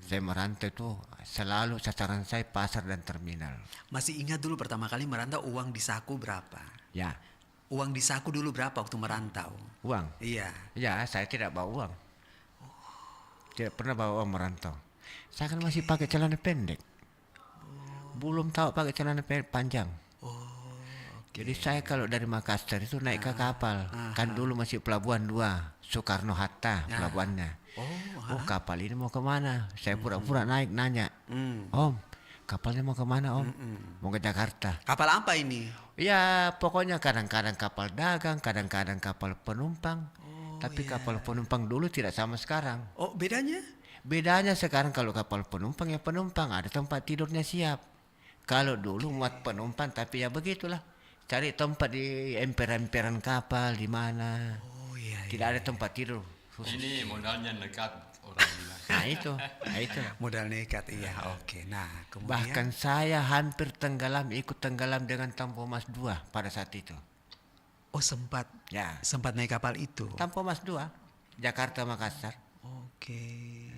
Saya merantau itu selalu sasaran saya pasar dan terminal. Masih ingat dulu pertama kali merantau uang di saku berapa? Ya. Uang di saku dulu berapa waktu merantau? Uang? Iya. Ya, saya tidak bawa uang. Tidak pernah bawa uang merantau. Saya kan masih pakai celana pendek. Belum tahu pakai celana panjang. Jadi saya kalau dari Makassar itu naik ke kapal. Kan dulu masih pelabuhan 2, Soekarno-Hatta pelabuhannya. Kapal ini mau kemana? Saya pura-pura naik nanya. Om, kapalnya mau kemana Om? Mau ke Jakarta. Kapal apa ini? Ya pokoknya kadang-kadang kapal dagang, kadang-kadang kapal penumpang. Tapi kapal penumpang dulu tidak sama sekarang. Oh, bedanya? Bedanya sekarang kalau kapal penumpang ya penumpang ada tempat tidurnya siap. Kalau dulu muat penumpang tapi ya begitulah. Cari tempat di emperan-emperan kapal di mana. Tidak ada tempat tidur. Ini modalnya nekat orang bilang. Nah itu. Modal nekat, iya. Oke. Nah, kemudian Bahkan saya hampir ikut tenggelam dengan Tampo Mas 2 pada saat itu. Oh, sempat. Ya. Sempat naik kapal itu. Tampo Mas 2, Jakarta Makassar. Oke.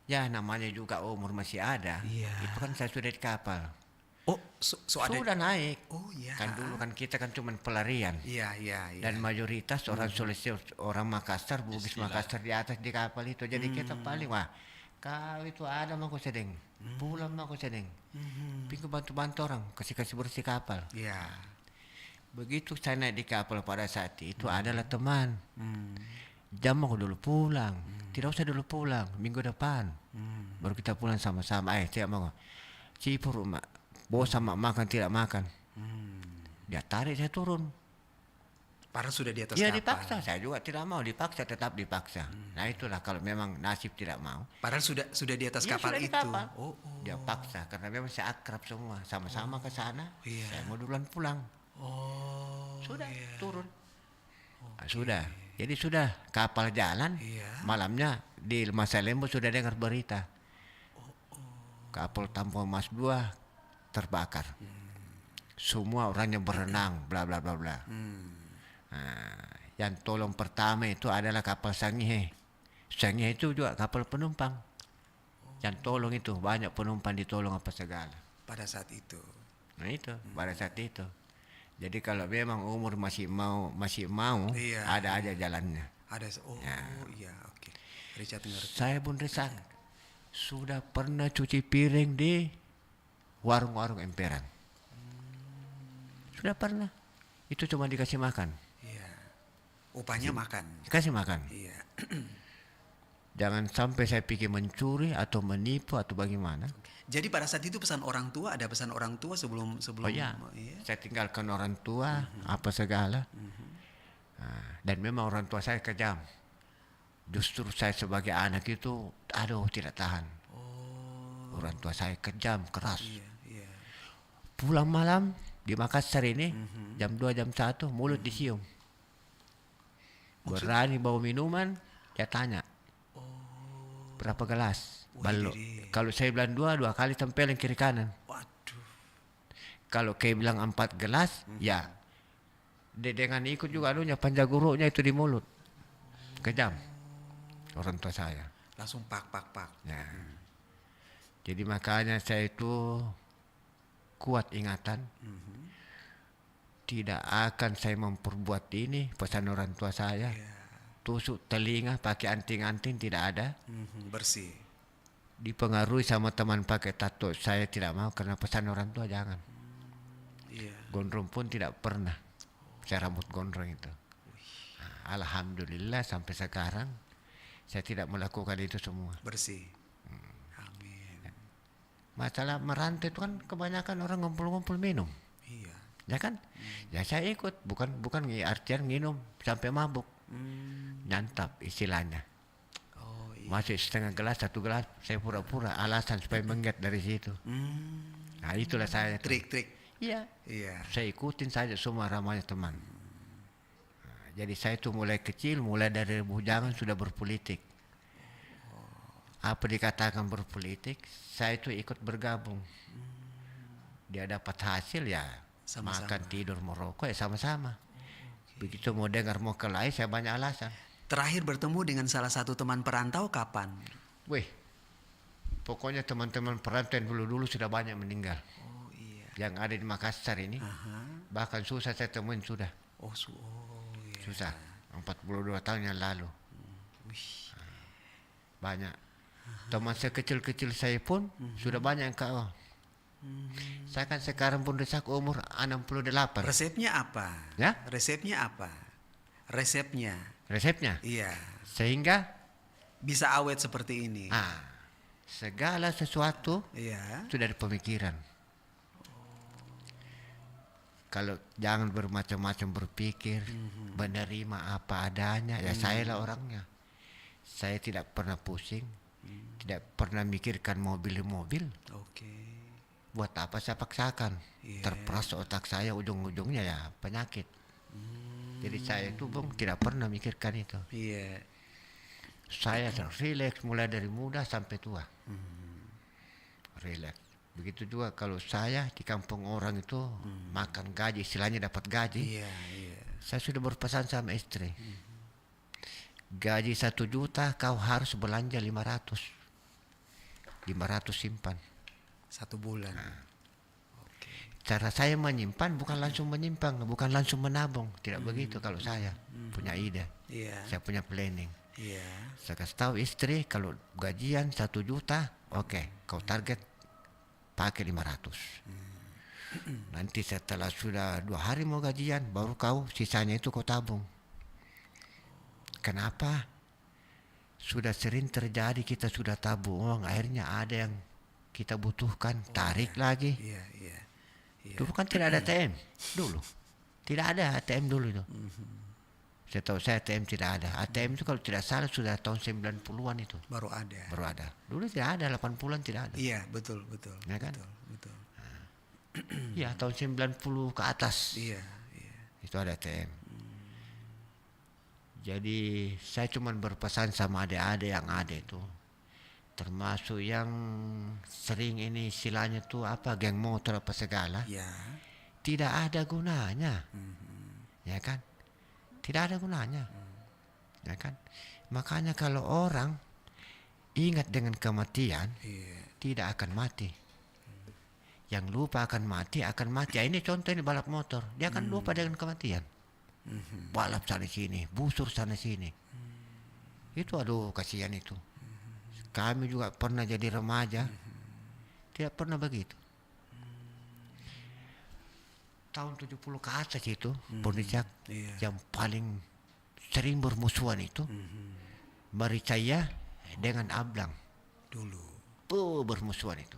Ya namanya juga umur masih ada. Iya. Itu kan saya sudah di kapal. Oh, sudah naik. Oh iya. Kan dulu kan kita kan cuma pelarian. Iya. Dan mayoritas orang Sulawesi, orang Makassar, Bugis Makassar di atas di kapal itu. Jadi kita paling kau itu ada mau aku sedeng, pulang mau aku sedeng, pintu bantu orang, kasih bersih kapal. Iya. Begitu saya naik di kapal pada saat itu adalah teman. Jam aku dulu pulang, tidak usah dulu pulang, minggu depan, baru kita pulang sama-sama. Saya mau cipur mak, bos sama makan tidak makan. Dia tarik saya turun. Padahal sudah di atas Ya kapal. dipaksa, saya juga tidak mau dipaksa, tetap dipaksa. Nah itulah kalau memang nasib tidak mau. Padahal sudah di atas kapal Sudah di itu. kapal. Dia paksa karena memang saya akrab semua, sama-sama ke sana. Saya mau duluan pulang. Sudah turun. Nah, sudah. Jadi sudah kapal jalan. Malamnya di Masa Lembu sudah dengar berita. Kapal Tampo Mas 2 terbakar. Semua orangnya berenang, bla bla bla bla. Yang tolong pertama itu adalah kapal Sangihe. Sangihe itu juga kapal penumpang. Yang tolong itu banyak penumpang ditolong apa segala. Pada saat itu. Nah itu pada saat itu. Jadi kalau memang umur masih mau, ada aja jalannya. Ada. Iya, oke. Richard ngerti. Saya Bun Richard sudah pernah cuci piring di warung-warung emperan. Sudah pernah. Itu cuma dikasih makan. Iya. Upahnya makan. Kasih makan. Iya. Jangan sampai saya pikir mencuri atau menipu atau bagaimana. Jadi pada saat itu pesan orang tua, ada pesan orang tua sebelum Oh iya. Saya tinggalkan orang tua apa segala. Dan memang orang tua saya kejam. Justru saya sebagai anak itu tidak tahan. Orang tua saya kejam, keras. Pulang malam di Makassar ini jam 2 jam 1 mulut disium. Berani bawa minuman, dia tanya. Berapa gelas? Balok. Kalau saya bilang 2 kali tempelin kiri kanan. Waduh. Kalau kayak bilang 4 gelas, ya. Dengan ikut juga panjaguruknya itu di mulut. Kejam. Orang tua saya. Langsung pak. Ya. Jadi makanya saya itu kuat ingatan. Tidak akan saya memperbuat ini, pesan orang tua saya. Tusuk telinga pakai anting-anting tidak ada. Bersih. Dipengaruhi sama teman pakai tato, saya tidak mau karena pesan orang tua jangan. Gondrong pun tidak pernah. Saya rambut gondrong itu. Alhamdulillah sampai sekarang saya tidak melakukan itu semua. Bersih. Amin. Masalah merantau itu kan kebanyakan orang ngumpul-ngumpul minum. Iya. Ya kan? Ya saya ikut, bukan artian minum sampai mabuk. Nyantap istilahnya. Masih setengah gelas, 1 gelas, saya pura-pura alasan supaya mengget dari situ. Nah itulah saya. Trik-trik. Iya. Saya ikutin saja semua ramanya teman. Nah, jadi saya tuh mulai kecil, mulai dari bujangan sudah berpolitik. Apa dikatakan berpolitik, saya itu ikut bergabung. Dia dapat hasil ya, sama-sama. Makan, tidur, merokok ya sama-sama. Begitu mau dengar mau kelahi, saya banyak alasan. Terakhir bertemu dengan salah satu teman perantau kapan? Wih, pokoknya teman-teman perantau yang dulu-dulu sudah banyak meninggal. Yang ada di Makassar ini, bahkan susah saya temuin sudah. Susah, 42 tahun yang lalu. Banyak. Teman saya kecil-kecil saya pun sudah banyak yang KO. Saya kan sekarang pun desak umur 68. Resepnya apa? Ya? Resepnya apa? Resepnya? Iya. Sehingga bisa awet seperti ini. Segala sesuatu sudah ada pemikiran. Kalau jangan bermacam-macam berpikir, menerima apa adanya. Ya saya lah orangnya. Saya tidak pernah pusing, tidak pernah mikirkan mobil-mobil. Buat apa saya paksakan? Terperas otak saya, ujung-ujungnya ya penyakit. Jadi saya itu Bung tidak pernah mikirkan itu. Saya relax mulai dari muda sampai tua. Relax. Begitu juga kalau saya di kampung orang itu makan gaji, istilahnya dapat gaji. Saya sudah berpesan sama istri. Gaji 1 juta kau harus belanja 500 simpan. 1 bulan. Cara saya menyimpan bukan langsung menyimpang, bukan langsung menabung. Tidak begitu kalau saya punya ide. Saya punya planning. Saya kasih tahu istri kalau gajian 1 juta, oke, kau target pakai 500. Nanti setelah sudah 2 hari mau gajian, baru kau sisanya itu kau tabung. Kenapa? Sudah sering terjadi kita sudah tabung uang, akhirnya ada yang kita butuhkan, tarik lagi. Dulu kan tidak ada ATM dulu. Tidak ada ATM dulu itu. Setahu saya ATM tidak ada. ATM itu kalau tidak salah sudah tahun 90-an itu. Baru ada. Dulu tidak ada, 80-an tidak ada. Iya, betul. Ya kan? Betul. Iya, tahun 90 ke atas. Iya. Itu ada ATM. Jadi saya cuma berpesan sama adik-adik yang ada itu. Termasuk yang sering ini istilahnya tuh apa, geng motor apa segala. Tidak ada gunanya. Ya kan? Tidak ada gunanya. Ya kan? Makanya kalau orang ingat dengan kematian, tidak akan mati. Yang lupa akan mati. Ya, ini contoh ini balap motor. Dia akan lupa dengan kematian. Balap sana sini, busur sana sini. Itu aduh kasihan itu. Kami juga pernah jadi remaja. Tidak pernah begitu. Tahun 70 ke atas itu, Purnicak, yang paling sering bermusuhan itu, Maricaya dengan Ablang. Dulu. Bermusuhan itu.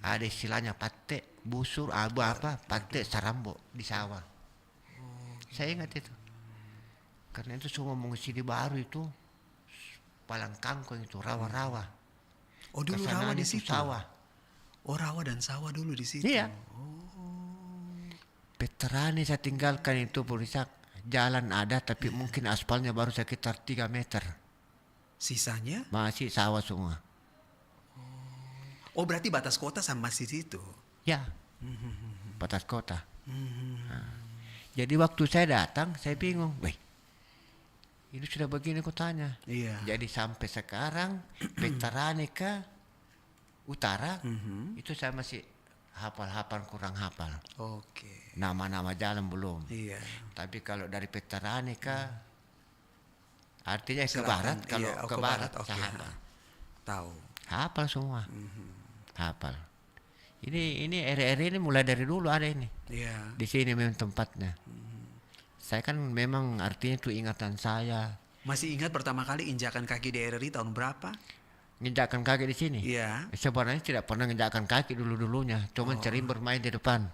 Ada istilahnya patek, busur, patek, sarambo di sawah. Saya ingat itu. Karena itu semua mengisi di baru itu, palang kangkung itu, rawa-rawa. Oh dulu rawa di situ? Sawah. Oh rawa dan sawah dulu di situ? Iya. Veterani saya tinggalkan itu Purnicak. Jalan ada tapi mungkin aspalnya baru sekitar 3 meter. Sisanya? Masih sawah semua. Oh berarti batas kota sama masih situ? Ya. Batas kota. Jadi waktu saya datang saya bingung. Ini sudah begini kotanya. Jadi sampai sekarang veterani ke utara itu saya masih hafal kurang hafal. Nama-nama jalan belum. Tapi kalau dari veterani ke artinya ke barat, kalau ke barat saya hafal. Tahu. Hafal semua. Hafal. Ini area-area ini mulai dari dulu ada ini. Di sini memang tempatnya. Saya kan memang artinya itu ingatan saya. Masih ingat pertama kali injakan kaki di RRI tahun berapa? Nginjakkan kaki di sini? Sebenarnya tidak pernah nginjakkan kaki dulu-dulunya. Cuma sering bermain di depan.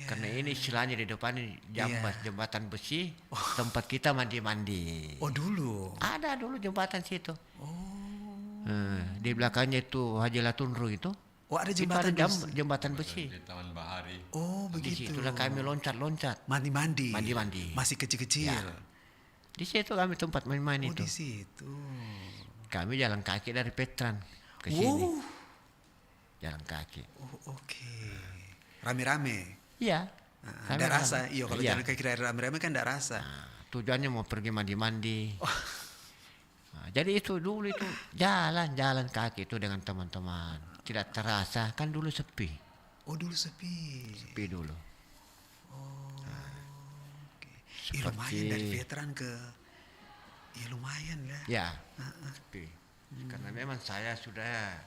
Karena ini istilahnya di depan ini jembatan besi, tempat kita mandi-mandi. Oh dulu? Ada dulu jembatan situ. Di belakangnya itu Haji Latunru itu. Oh ada jembatan besi? Jembatan besi. Di Taman Bahari. Oh begitu. Di situlah kami loncat-loncat. Mandi-mandi? Mandi-mandi. Masih kecil-kecil? Ya. Di situ kami tempat main-main itu. Oh di situ. Kami jalan kaki dari Petran ke sini. Jalan kaki. Oh oke. Rame-rame? Iya. Ada rasa, iya kalau jalan kaki dari rame-rame kan ada rasa. Tujuannya mau pergi mandi-mandi. Jadi itu dulu itu jalan kaki itu dengan teman-teman. Tidak terasa, kan dulu sepi. Oh dulu sepi. Sepi dulu. Oh. Okay. Lumayan dari veteran ke, lumayan ya. Ya. Sepi. Karena memang saya sudah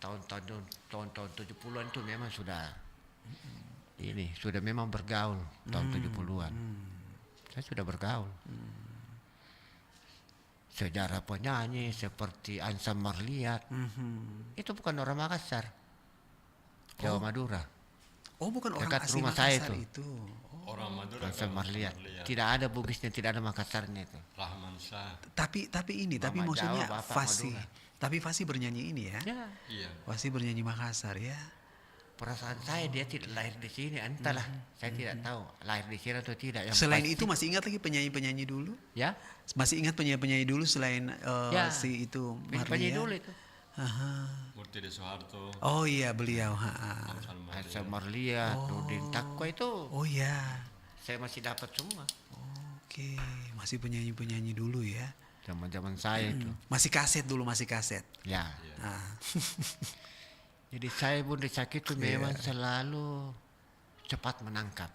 tahun-tahun 70-an itu memang sudah. Ini sudah memang bergaul tahun 70-an. Saya sudah bergaul. Sejarah penyanyi seperti Ansa Marliat. Itu bukan orang Makassar. Jawa Madura. Oh bukan orang dekat asli rumah Makassar saya itu. Orang Madura. Ansa Marliat. Tidak ada Bugisnya, tidak ada Makassarnya itu. Rahman Shah. Tapi maksudnya Jawa, Fasi. Madura. Tapi Fasi bernyanyi ini ya? Iya. Fasi bernyanyi Makassar ya. Perasaan saya dia tidak lahir di sini, entahlah. Saya tidak tahu lahir di sini atau tidak. Yang selain pasti, itu masih ingat lagi penyanyi-penyanyi dulu? Ya. Masih ingat penyanyi-penyanyi dulu selain si itu penyanyi dulu itu. Murtidi Soeharto. Oh iya beliau. Ansa Marliat, Nurdin Takwa itu. Oh iya. Saya masih dapat semua. Oke, masih penyanyi-penyanyi dulu ya. Zaman-zaman saya itu. Masih kaset dulu, masih kaset. Ya. Jadi saya pun di sakit itu memang selalu cepat menangkap.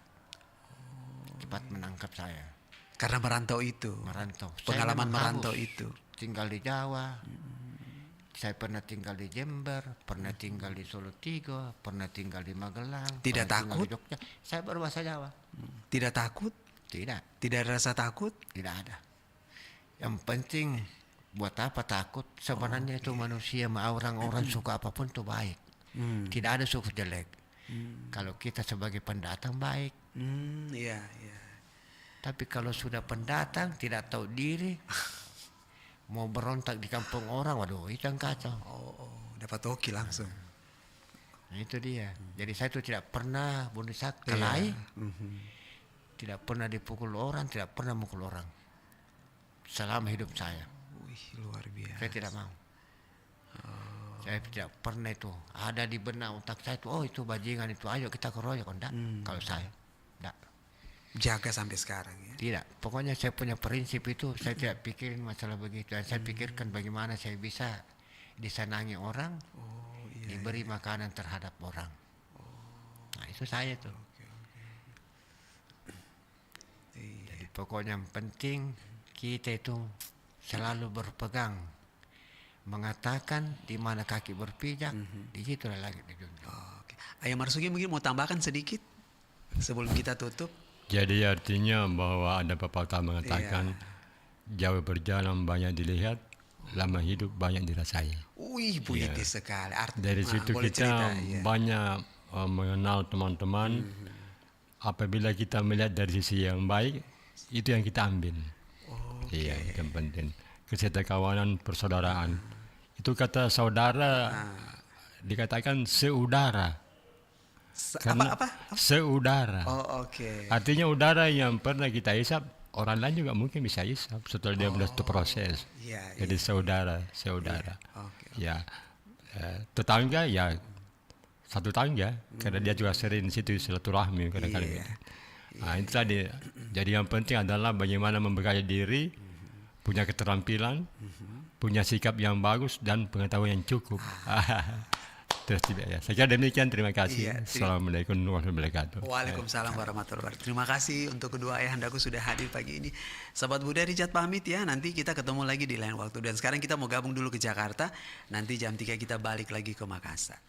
Cepat menangkap saya. Karena merantau itu. Merantau. Pengalaman merantau itu. Tinggal di Jawa. Saya pernah tinggal di Jember, pernah tinggal di Solo Tigo, pernah tinggal di Magelang. Tidak takut? Di Jogja. Saya berbahasa Jawa. Tidak takut? Tidak. Tidak ada rasa takut? Tidak ada. Yang penting buat apa takut? Sebenarnya itu manusia, orang-orang suka apapun itu baik. Tidak ada suku jelek. Kalau kita sebagai pendatang baik. Iya. Tapi kalau sudah pendatang tidak tahu diri, mau berontak di kampung orang, waduh itu yang kacau. Dapat hoki langsung. Nah, itu dia. Jadi saya itu tidak pernah bunuh kelahi, tidak pernah dipukul orang, tidak pernah mukul orang. Selama hidup saya. Wih, luar biasa. Saya tidak mau. Saya tidak pernah itu ada di benak otak saya itu, itu bajingan itu, ayo kita keroyok, enggak. Kalau saya enggak. Jaga sampai sekarang ya. Tidak, pokoknya saya punya prinsip itu, saya tidak pikirin masalah begitu. Dan saya pikirkan bagaimana saya bisa disenangi orang, diberi makanan terhadap orang. Nah itu saya tuh. Jadi pokoknya yang penting kita itu selalu berpegang, mengatakan di mana kaki berpijak, di situlah langit dijunjung. Ayah Marsuki mungkin mau tambahkan sedikit sebelum kita tutup. Jadi artinya bahwa ada pepatah mengatakan jauh berjalan banyak dilihat, lama hidup banyak dirasai. Wih, puitis sekali. Dari situ kita banyak mengenal teman-teman. Apabila kita melihat dari sisi yang baik, itu yang kita ambil. Iya, yang penting. Kesetiakawanan, persaudaraan. Itu kata saudara dikatakan seudara. Apa? Seudara. Oh, oke. Artinya udara yang pernah kita hisap, orang lain juga mungkin bisa hisap setelah dia sudah proses. Jadi saudara. Ya, tetangga ya satu tangga, karena dia juga sering di situ silaturahmi kadang-kadang. Nah itu tadi. Jadi yang penting adalah bagaimana membekali diri, punya keterampilan, punya sikap yang bagus dan pengetahuan yang cukup. Terus ya. Saya kira demikian, terima kasih. Assalamualaikum warahmatullahi wabarakatuh. Waalaikumsalam warahmatullahi wabarakatuh. Terima kasih untuk kedua ayahandaku sudah hadir pagi ini. Sahabat Buddha Richard pamit ya. Nanti kita ketemu lagi di lain waktu. Dan sekarang kita mau gabung dulu ke Jakarta. Nanti jam 3 kita balik lagi ke Makassar.